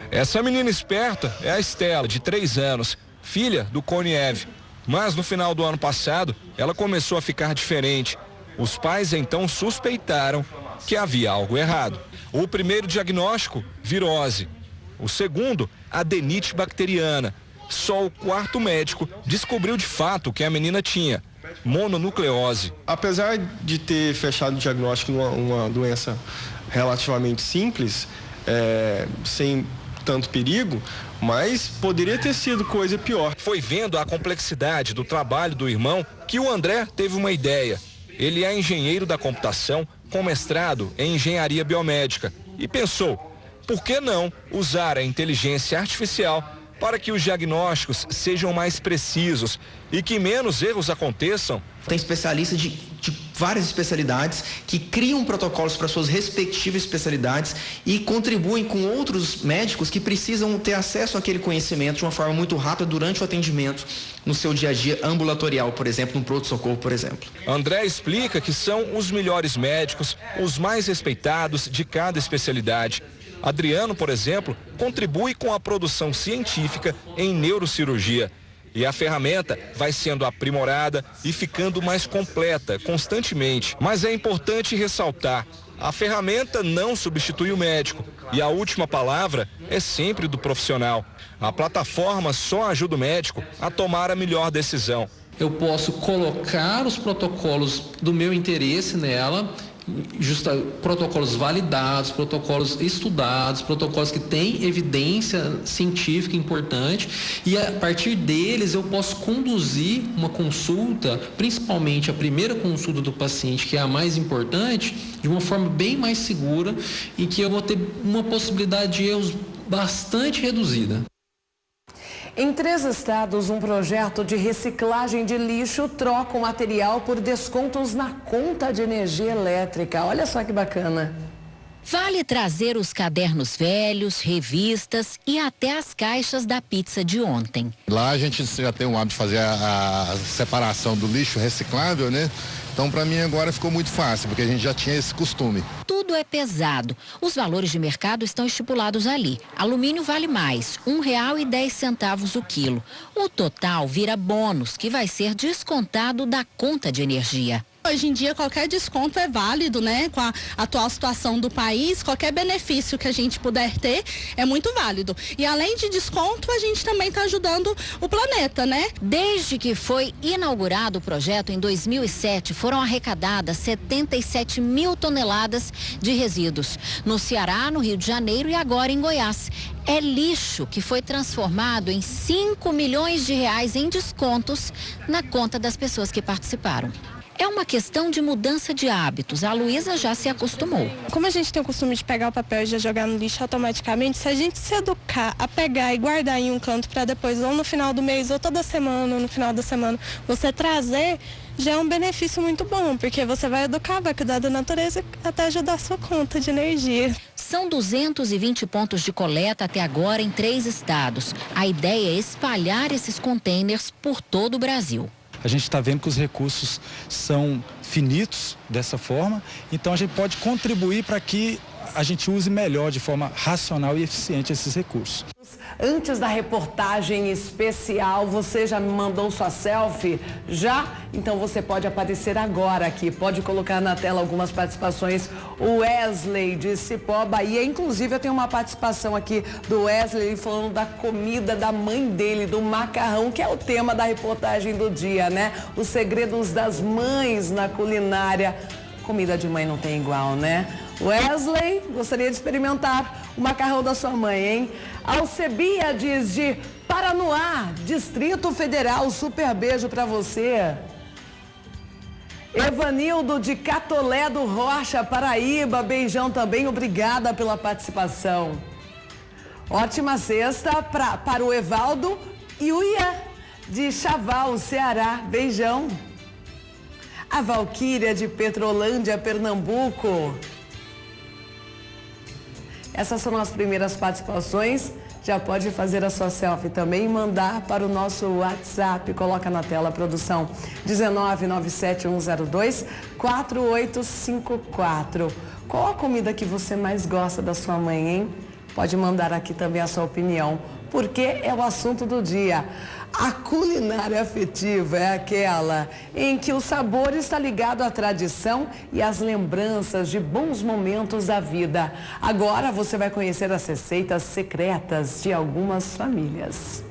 Essa menina esperta é a Estela, de 3 anos, filha do Cone Eve. Mas no final do ano passado, ela começou a ficar diferente. Os pais então suspeitaram que havia algo errado. O primeiro diagnóstico, virose. O segundo, adenite bacteriana. Só o quarto médico descobriu de fato o que a menina tinha: mononucleose. Apesar de ter fechado o diagnóstico uma doença relativamente simples, sem tanto perigo, mas poderia ter sido coisa pior. Foi vendo a complexidade do trabalho do irmão que o André teve uma ideia. Ele é engenheiro da computação com mestrado em engenharia biomédica e pensou, por que não usar a inteligência artificial para que os diagnósticos sejam mais precisos e que menos erros aconteçam? Tem especialistas de várias especialidades que criam protocolos para suas respectivas especialidades e contribuem com outros médicos que precisam ter acesso àquele conhecimento de uma forma muito rápida durante o atendimento no seu dia a dia ambulatorial, por exemplo, no pronto-socorro, por exemplo. André explica que são os melhores médicos, os mais respeitados de cada especialidade. Adriano, por exemplo, contribui com a produção científica em neurocirurgia. E a ferramenta vai sendo aprimorada e ficando mais completa constantemente. Mas é importante ressaltar, a ferramenta não substitui o médico e a última palavra é sempre do profissional. A plataforma só ajuda o médico a tomar a melhor decisão. Eu posso colocar os protocolos do meu interesse nela, protocolos validados, protocolos estudados, protocolos que têm evidência científica importante, e a partir deles eu posso conduzir uma consulta, principalmente a primeira consulta do paciente, que é a mais importante, de uma forma bem mais segura e que eu vou ter uma possibilidade de erros bastante reduzida. Em 3 estados, um projeto de reciclagem de lixo troca o material por descontos na conta de energia elétrica. Olha só que bacana. Vale trazer os cadernos velhos, revistas e até as caixas da pizza de ontem. Lá a gente já tem o hábito de fazer a separação do lixo reciclável, né? Então, para mim, agora ficou muito fácil, porque a gente já tinha esse costume. Tudo é pesado. Os valores de mercado estão estipulados ali. Alumínio vale mais, R$ 1,10 o quilo. O total vira bônus, que vai ser descontado da conta de energia. Hoje em dia, qualquer desconto é válido, né? Com a atual situação do país, qualquer benefício que a gente puder ter é muito válido. E além de desconto, a gente também está ajudando o planeta, né? Desde que foi inaugurado o projeto em 2007, foram arrecadadas 77 mil toneladas de resíduos. No Ceará, no Rio de Janeiro e agora em Goiás. É lixo que foi transformado em 5 milhões de reais em descontos na conta das pessoas que participaram. É uma questão de mudança de hábitos. A Luísa já se acostumou. Como a gente tem o costume de pegar o papel e já jogar no lixo automaticamente, se a gente se educar a pegar e guardar em um canto para depois, ou no final do mês, ou toda semana, ou no final da semana, você trazer, já é um benefício muito bom, porque você vai educar, vai cuidar da natureza até ajudar a sua conta de energia. São 220 pontos de coleta até agora em 3 estados. A ideia é espalhar esses containers por todo o Brasil. A gente está vendo que os recursos são finitos dessa forma, então a gente pode contribuir para que a gente use melhor, de forma racional e eficiente, esses recursos. Antes da reportagem especial, você já me mandou sua selfie? Já? Então você pode aparecer agora aqui. Pode colocar na tela algumas participações. O Wesley de Cipó, Bahia. Inclusive, eu tenho uma participação aqui do Wesley falando da comida da mãe dele, do macarrão, que é o tema da reportagem do dia, né? Os segredos das mães na culinária. Comida de mãe não tem igual, né? Wesley, gostaria de experimentar o macarrão da sua mãe, hein? Alcebiades de Paranoá, Distrito Federal, super beijo pra você. Evanildo de Catolé do Rocha, Paraíba, beijão também, obrigada pela participação. Ótima sexta para o Evaldo e o Ian de Chaval, Ceará, beijão. A Valquíria de Petrolândia, Pernambuco. Essas foram as primeiras participações. Já pode fazer a sua selfie também e mandar para o nosso WhatsApp. Coloca na tela, produção, 19971024854. Qual a comida que você mais gosta da sua mãe, hein? Pode mandar aqui também a sua opinião, porque é o assunto do dia. A culinária afetiva é aquela em que o sabor está ligado à tradição e às lembranças de bons momentos da vida. Agora você vai conhecer as receitas secretas de algumas famílias.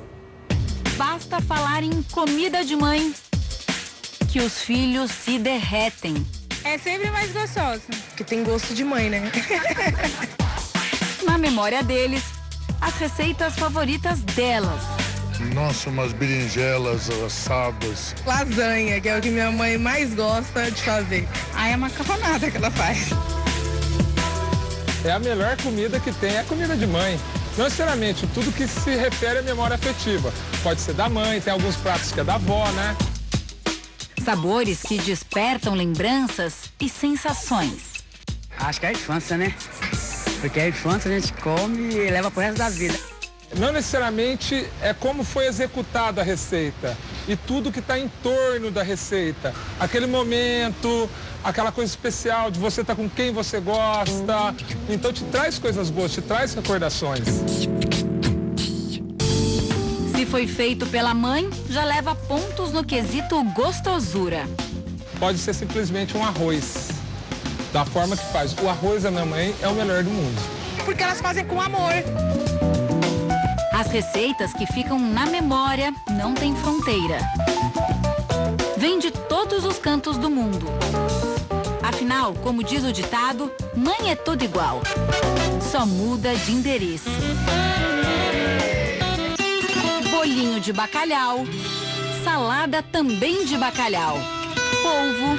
Basta falar em comida de mãe que os filhos se derretem. É sempre mais gostoso, porque tem gosto de mãe, né? Na memória deles, as receitas favoritas delas. Nossa, umas berinjelas assadas. Lasanha, que é o que minha mãe mais gosta de fazer. Aí é macarronada que ela faz. É a melhor comida que tem, é a comida de mãe. Não necessariamente tudo que se refere à memória afetiva. Pode ser da mãe, tem alguns pratos que é da avó, né? Sabores que despertam lembranças e sensações. Acho que é a infância, né? Porque a infância a gente come e leva pro resto da vida. Não necessariamente é como foi executada a receita e tudo que está em torno da receita. Aquele momento, aquela coisa especial de você estar com quem você gosta. Então te traz coisas boas, te traz recordações. Se foi feito pela mãe, já leva pontos no quesito gostosura. Pode ser simplesmente um arroz, da forma que faz. O arroz da minha mãe é o melhor do mundo. Porque elas fazem com amor. As receitas que ficam na memória não têm fronteira. Vêm de todos os cantos do mundo. Afinal, como diz o ditado, mãe é tudo igual. Só muda de endereço. Bolinho de bacalhau. Salada também de bacalhau. Polvo.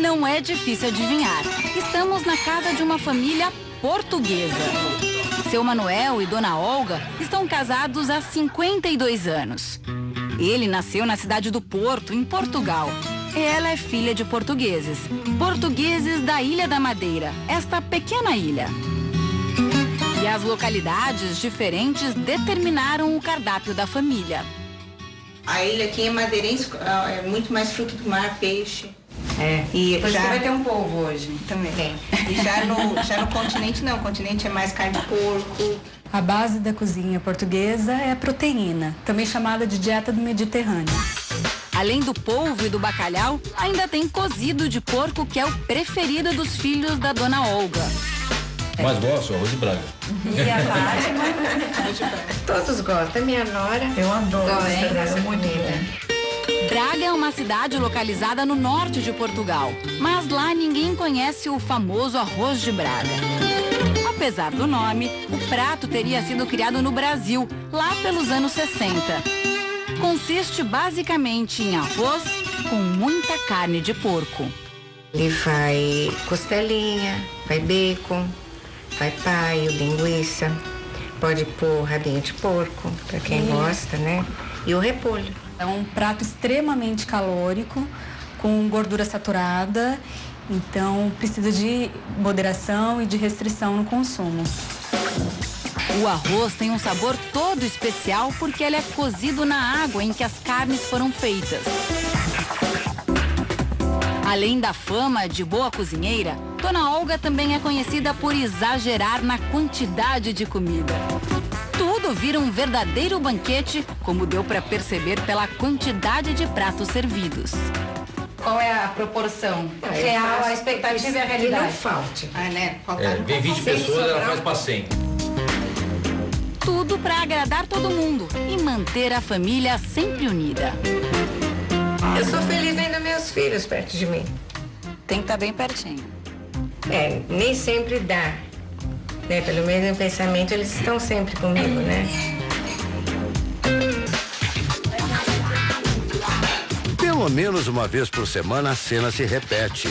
Não é difícil adivinhar. Estamos na casa de uma família portuguesa. Seu Manuel e Dona Olga estão casados há 52 anos. Ele nasceu na cidade do Porto, em Portugal. Ela é filha de portugueses. Portugueses da Ilha da Madeira, esta pequena ilha. E as localidades diferentes determinaram o cardápio da família. A ilha aqui é madeirense, é muito mais fruto do mar, peixe. É, e já já vai ter um polvo hoje. também. E já no continente não, o continente é mais carne de porco. A base da cozinha portuguesa é a proteína, também chamada de dieta do Mediterrâneo. Além do polvo e do bacalhau, ainda tem cozido de porco, que é o preferido dos filhos da Dona Olga. Mas gosto, arroz de Braga. E a Fátima? Todos gostam, minha nora. Eu adoro essa muito comida. bom. Braga é uma cidade localizada no norte de Portugal, mas lá ninguém conhece o famoso arroz de Braga. Apesar do nome, o prato teria sido criado no Brasil, lá pelos anos 60. Consiste basicamente em arroz com muita carne de porco. Ele vai costelinha, vai bacon, vai paio, linguiça, pode pôr rabinho de porco, para quem gosta, né? E o repolho. É um prato extremamente calórico, com gordura saturada, então precisa de moderação e de restrição no consumo. O arroz tem um sabor todo especial porque ele é cozido na água em que as carnes foram feitas. Além da fama de boa cozinheira, Dona Olga também é conhecida por exagerar na quantidade de comida. tudo vira um verdadeiro banquete, como deu para perceber pela quantidade de pratos servidos. Qual é a proporção real, a expectativa e a realidade? Que não falte. Né? Vem 20 pessoas, ela faz para 100. Tudo para agradar todo mundo e manter a família sempre unida. Eu sou feliz vendo meus filhos perto de mim. Tem que estar bem pertinho. Nem sempre dá. Né? Pelo menos no pensamento eles estão sempre comigo, né? Pelo menos uma vez por semana a cena se repete.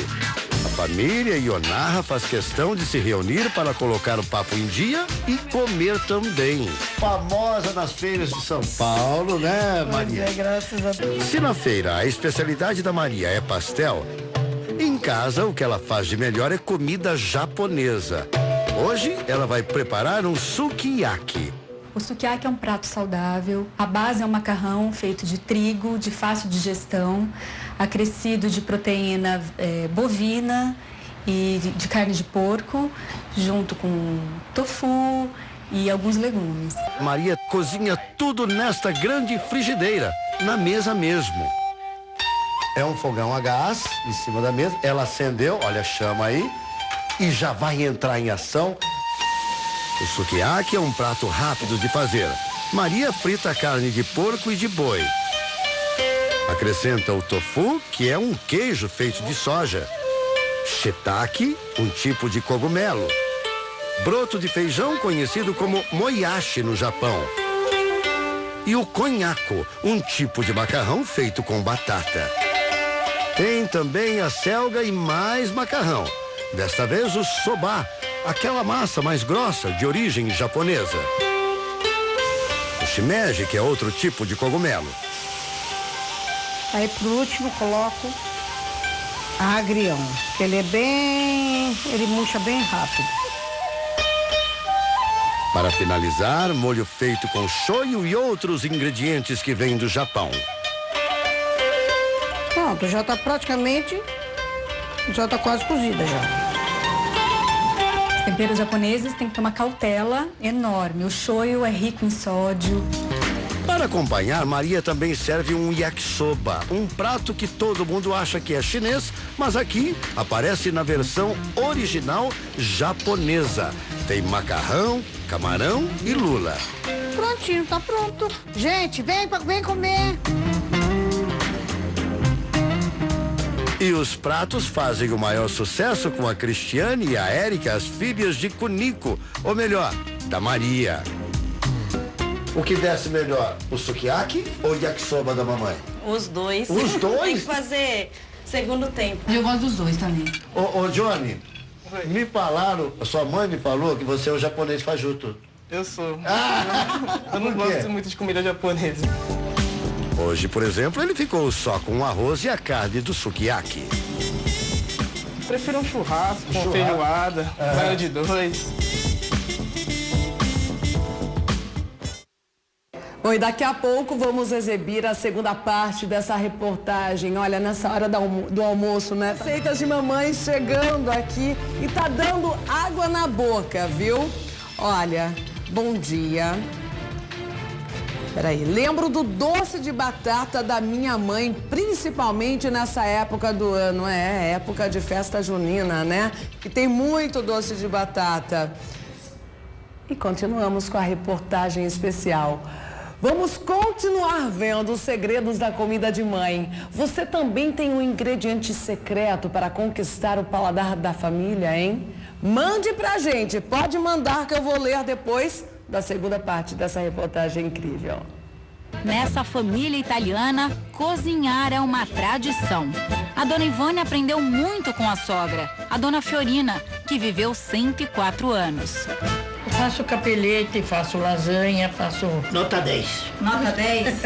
A família Ionarra faz questão de se reunir para colocar o papo em dia e comer também. Famosa nas feiras de São Paulo, né, Maria? Pois é, graças a Deus. Se na feira a especialidade da Maria é pastel, em casa o que ela faz de melhor é comida japonesa. Hoje ela vai preparar um sukiyaki. O sukiyaki é um prato saudável. A base é um macarrão feito de trigo, de fácil digestão, acrescido de proteína bovina e de carne de porco, junto com tofu e alguns legumes. Maria cozinha tudo nesta grande frigideira, na mesa mesmo. É um fogão a gás em cima da mesa. Ela acendeu, olha a chama aí, e já vai entrar em ação. O sukiyaki é um prato rápido de fazer. Maria frita a carne de porco e de boi. Acrescenta o tofu, que é um queijo feito de soja. Shiitake, um tipo de cogumelo. Broto de feijão, conhecido como moyashi no Japão. E o konjaku, um tipo de macarrão feito com batata. Tem também a selga e mais macarrão. Desta vez o soba, aquela massa mais grossa de origem japonesa. O shimeji, que é outro tipo de cogumelo. Aí por último coloco agrião, que ele murcha bem rápido. Para finalizar, molho feito com shoyu e outros ingredientes que vêm do Japão. Pronto, já está quase cozida já. Os temperos japoneses têm que ter uma cautela enorme. O shoyu é rico em sódio. Para acompanhar, Maria também serve um yakisoba, um prato que todo mundo acha que é chinês, mas aqui aparece na versão original japonesa. Tem macarrão, camarão e lula. Prontinho, tá pronto. Gente, vem comer. E os pratos fazem o maior sucesso com a Cristiane e a Érica, as filhas de Cunico, ou melhor, da Maria. O que desce melhor, o sukiyaki ou o yakisoba da mamãe? Os dois. Os dois? Tem que fazer segundo tempo. Eu gosto dos dois também. Ô Johnny, me falaram, a sua mãe me falou que você é o japonês fajuto. Eu sou. Eu não gosto muito de comida japonesa. Hoje, por exemplo, ele ficou só com o arroz e a carne do sukiyaki. Prefiro um churrasco com feijoada, banho de dois. Bom, e daqui a pouco vamos exibir a segunda parte dessa reportagem. Olha, nessa hora do almoço, né? Receitas de mamãe chegando aqui e tá dando água na boca, viu? Olha, bom dia. Peraí, lembro do doce de batata da minha mãe, principalmente nessa época do ano. É, época de festa junina, né? Que tem muito doce de batata. E continuamos com a reportagem especial. Vamos continuar vendo os segredos da comida de mãe. Você também tem um ingrediente secreto para conquistar o paladar da família, hein? Mande pra gente, pode mandar que eu vou ler depois da segunda parte dessa reportagem incrível. Nessa família italiana, cozinhar é uma tradição. A dona Ivone aprendeu muito com a sogra, a dona Fiorina, que viveu 104 anos. Eu faço capelete, faço lasanha, faço... Nota 10. Nota 10?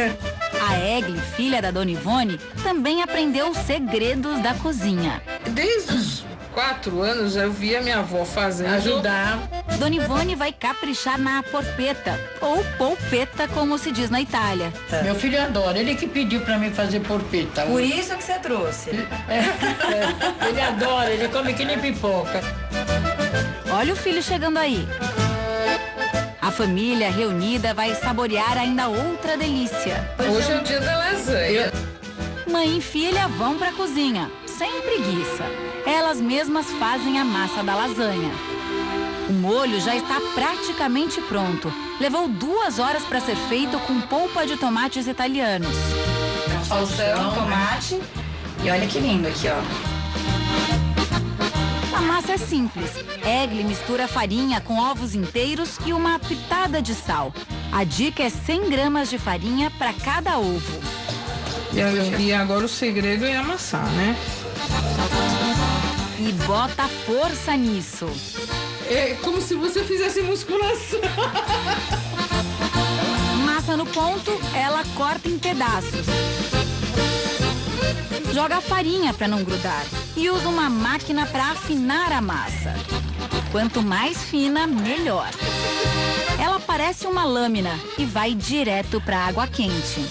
A Egli, filha da dona Ivone, também aprendeu os segredos da cozinha. Desde os 4 anos eu via minha avó fazendo. Ajudar. Dona Ivone vai caprichar na porpeta, ou polpeta, como se diz na Itália. Meu filho adora, ele que pediu pra mim fazer porpeta. Por isso que você trouxe. Ele adora, ele come que nem pipoca. Olha o filho chegando aí. A família reunida vai saborear ainda outra delícia. Hoje é o dia da lasanha. Mãe e filha vão para a cozinha, sem preguiça. Elas mesmas fazem a massa da lasanha. O molho já está praticamente pronto. Levou 2 horas para ser feito com polpa de tomates italianos. Salsão, tomate e olha que lindo aqui, ó. A massa é simples. Egli mistura farinha com ovos inteiros e uma pitada de sal. A dica é 100 gramas de farinha para cada ovo. E agora o segredo é amassar, né? E bota força nisso. É como se você fizesse musculação. Massa no ponto, ela corta em pedaços. Joga a farinha para não grudar e usa uma máquina para afinar a massa. Quanto mais fina, melhor. Ela parece uma lâmina e vai direto para a água quente.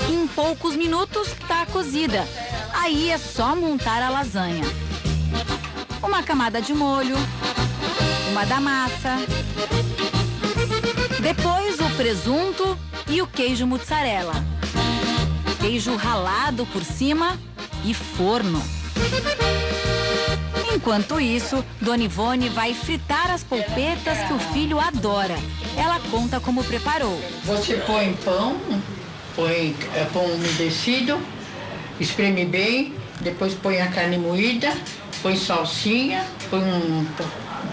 Em poucos minutos, está cozida. Aí é só montar a lasanha. Uma camada de molho, uma da massa, depois o presunto e o queijo mussarela. Queijo ralado por cima e forno. Enquanto isso, Dona Ivone vai fritar as polpetas que o filho adora. Ela conta como preparou. Você põe pão umedecido, espreme bem, depois põe a carne moída, põe salsinha, põe um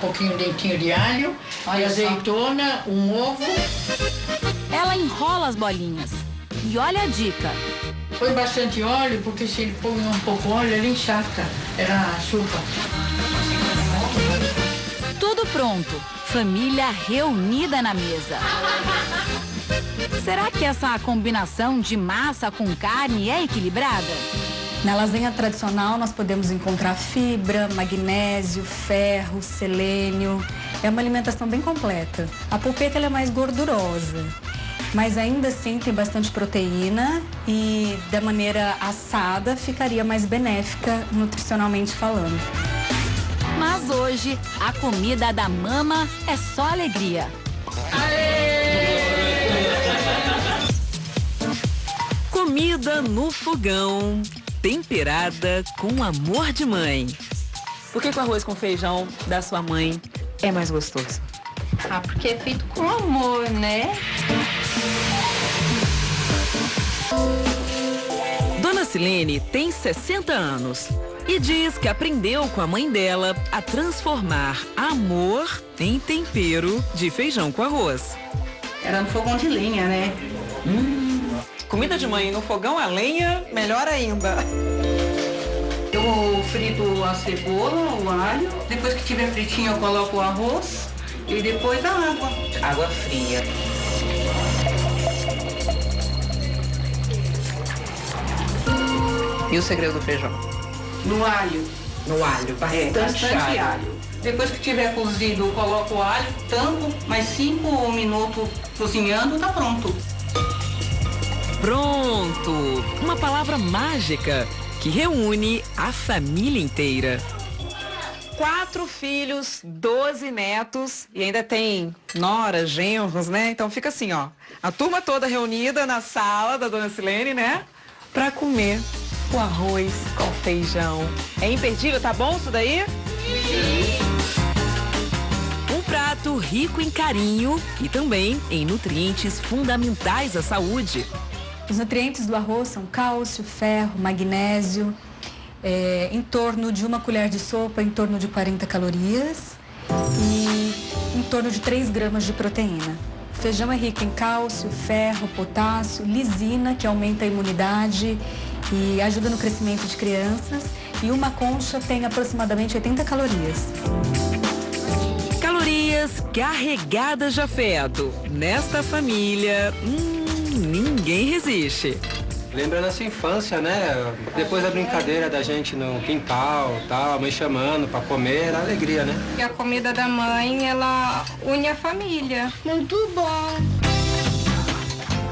pouquinho de dentinho de alho, azeitona, um ovo. Ela enrola as bolinhas. E olha a dica. Põe bastante óleo, porque se ele põe um pouco de óleo, ele encharca. Era a sopa. Tudo pronto. Família reunida na mesa. Será que essa combinação de massa com carne é equilibrada? Na lasanha tradicional, nós podemos encontrar fibra, magnésio, ferro, selênio. É uma alimentação bem completa. A polpeta ela é mais gordurosa, mas ainda assim tem bastante proteína e, da maneira assada, ficaria mais benéfica nutricionalmente falando. Mas hoje, a comida da mama é só alegria. Comida no fogão, temperada com amor de mãe. Por que o arroz com feijão da sua mãe é mais gostoso? Ah, porque é feito com amor, né? Dona Silene tem 60 anos e diz que aprendeu com a mãe dela a transformar amor em tempero de feijão com arroz. Era no fogão de lenha, né? Comida de mãe no fogão a lenha, melhor ainda. Eu frito a cebola, o alho, depois que tiver fritinho eu coloco o arroz e depois a água. Água fria. E o segredo do feijão? No alho. No alho, bastante alho. Depois que tiver cozido, eu coloco o alho, tampo, mais 5 minutos cozinhando, tá pronto. Pronto! Uma palavra mágica que reúne a família inteira. 4 filhos, 12 netos e ainda tem noras, genros, né? Então fica assim, ó, a turma toda reunida na sala da Dona Silene, né? Pra comer o arroz com feijão. É imperdível, tá bom isso daí? Um prato rico em carinho e também em nutrientes fundamentais à saúde. Os nutrientes do arroz são cálcio, ferro, magnésio, em torno de 1 colher de sopa, em torno de 40 calorias e em torno de 3 gramas de proteína. O feijão é rico em cálcio, ferro, potássio, lisina, que aumenta a imunidade e ajuda no crescimento de crianças. E uma concha tem aproximadamente 80 calorias. Calorias carregadas de afeto. Nesta família, ninguém resiste. Lembra nossa infância, né? Depois da brincadeira da gente no quintal, tal, a mãe chamando pra comer, era alegria, né? E a comida da mãe, ela une a família. Muito bom.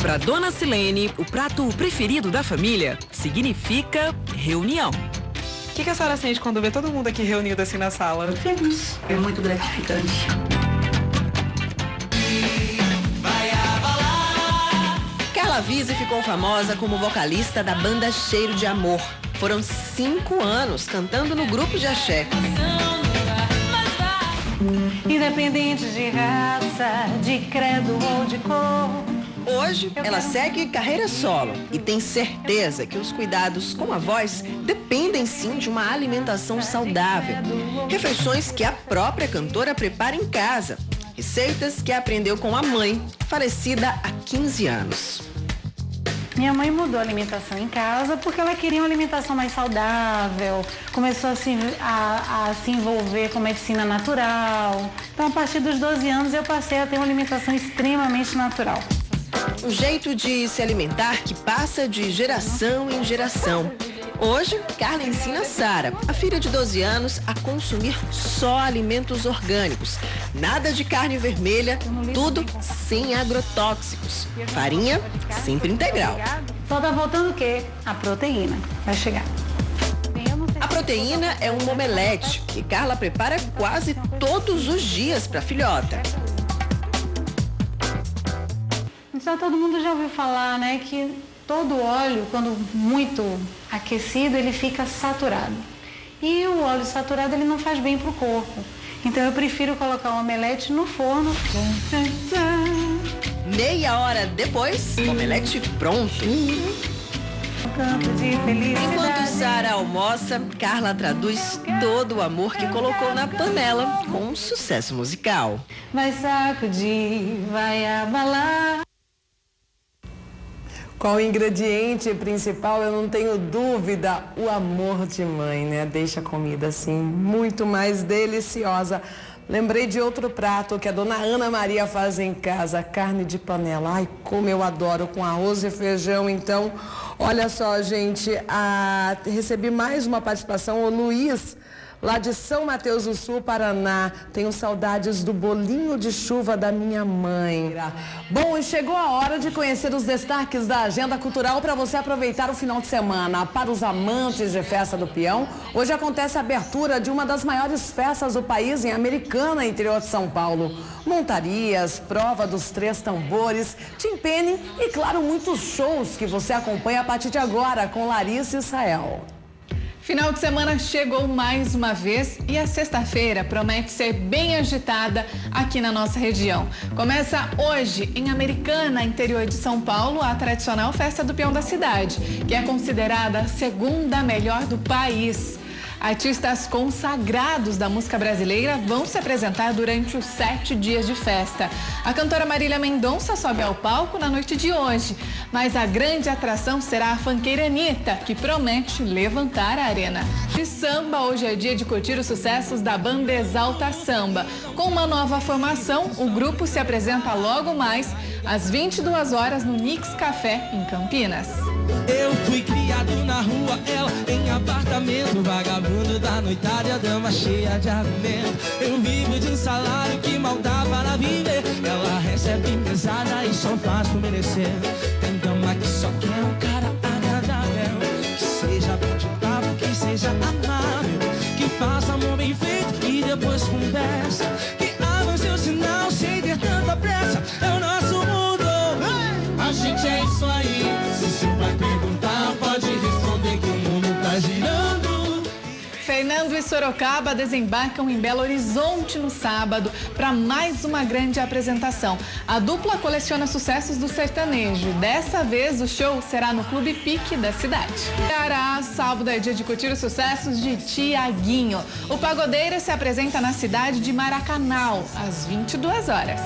Para Dona Silene, o prato preferido da família significa reunião. O que a senhora sente quando vê todo mundo aqui reunido assim na sala? Feliz. É muito gratificante. Carla Vise ficou famosa como vocalista da banda Cheiro de Amor. Foram 5 anos cantando no grupo de axé. Independente de raça, de credo ou de cor. Hoje, ela segue carreira solo e tem certeza que os cuidados com a voz dependem sim de uma alimentação saudável. Refeições que a própria cantora prepara em casa. Receitas que aprendeu com a mãe, falecida há 15 anos. Minha mãe mudou a alimentação em casa porque ela queria uma alimentação mais saudável, começou a se envolver com medicina natural. Então, a partir dos 12 anos, eu passei a ter uma alimentação extremamente natural. Um jeito de se alimentar que passa de geração em geração. Hoje, Carla ensina Sara, a filha de 12 anos, a consumir só alimentos orgânicos. Nada de carne vermelha, tudo sem agrotóxicos. Farinha sempre integral. Só tá faltando o quê? A proteína. Vai chegar. A proteína é um omelete que Carla prepara quase todos os dias para a filhota. Então, todo mundo já ouviu falar, né, que todo óleo, quando muito aquecido, ele fica saturado. E o óleo saturado, ele não faz bem para o corpo. Então, eu prefiro colocar o omelete no forno. Meia hora depois, omelete pronto. Enquanto Sara almoça, Carla traduz todo o amor que colocou na panela com um sucesso musical. Vai sacudir, vai abalar. Qual o ingrediente principal? Eu não tenho dúvida, o amor de mãe, né? Deixa a comida assim muito mais deliciosa. Lembrei de outro prato que a dona Ana Maria faz em casa, carne de panela. Ai, como eu adoro, com arroz e feijão. Então, olha só, gente, recebi mais uma participação, o Luiz, lá de São Mateus do Sul, Paraná. Tenho saudades do bolinho de chuva da minha mãe. Bom, e chegou a hora de conhecer os destaques da agenda cultural para você aproveitar o final de semana. Para os amantes de festa do peão, hoje acontece a abertura de uma das maiores festas do país em Americana, interior de São Paulo. Montarias, prova dos 3 tambores, timpane e, claro, muitos shows que você acompanha a partir de agora com Larissa Israel. Final de semana chegou mais uma vez e a sexta-feira promete ser bem agitada aqui na nossa região. Começa hoje, em Americana, interior de São Paulo, a tradicional Festa do Peão da cidade, que é considerada a segunda melhor do país. Artistas consagrados da música brasileira vão se apresentar durante os 7 dias de festa. A cantora Marília Mendonça sobe ao palco na noite de hoje, mas a grande atração será a funkeira Anitta, que promete levantar a arena. De samba, hoje é dia de curtir os sucessos da banda Exalta Samba. Com uma nova formação, o grupo se apresenta logo mais às 22 horas no Nix Café, em Campinas. Eu fui criado na rua, ela em apartamento, vagabundo da noitada, dama cheia de argumento. Eu vivo de um salário que mal dá para viver. Ela recebe mesada e só faz por merecer. Tem dama que só quer um cara agradável, que seja bom de papo, que seja amável, que faça amor bem feito e depois conversa, que avance o sinal sem ter tanta pressa. É o nosso mundo, a gente é isso aí. Se você vai perguntar, pode responder que o mundo tá girando. Fernando e Sorocaba desembarcam em Belo Horizonte no sábado para mais uma grande apresentação. A dupla coleciona sucessos do sertanejo. Dessa vez, o show será no Clube Pique da cidade. Ceará, sábado é dia de curtir os sucessos de Tiaguinho. O pagodeiro se apresenta na cidade de Maracanã, às 22 horas.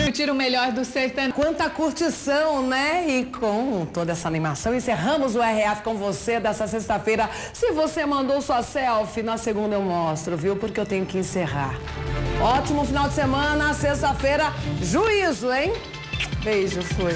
Curtir o melhor do sertanejo. Quanta curtição, né? E com toda essa animação, encerramos o RF com você dessa sexta-feira. Se você mandou sua selfie, na segunda eu mostro, viu? Porque eu tenho que encerrar. Ótimo final de semana, sexta-feira, juízo, hein? Beijo, fui.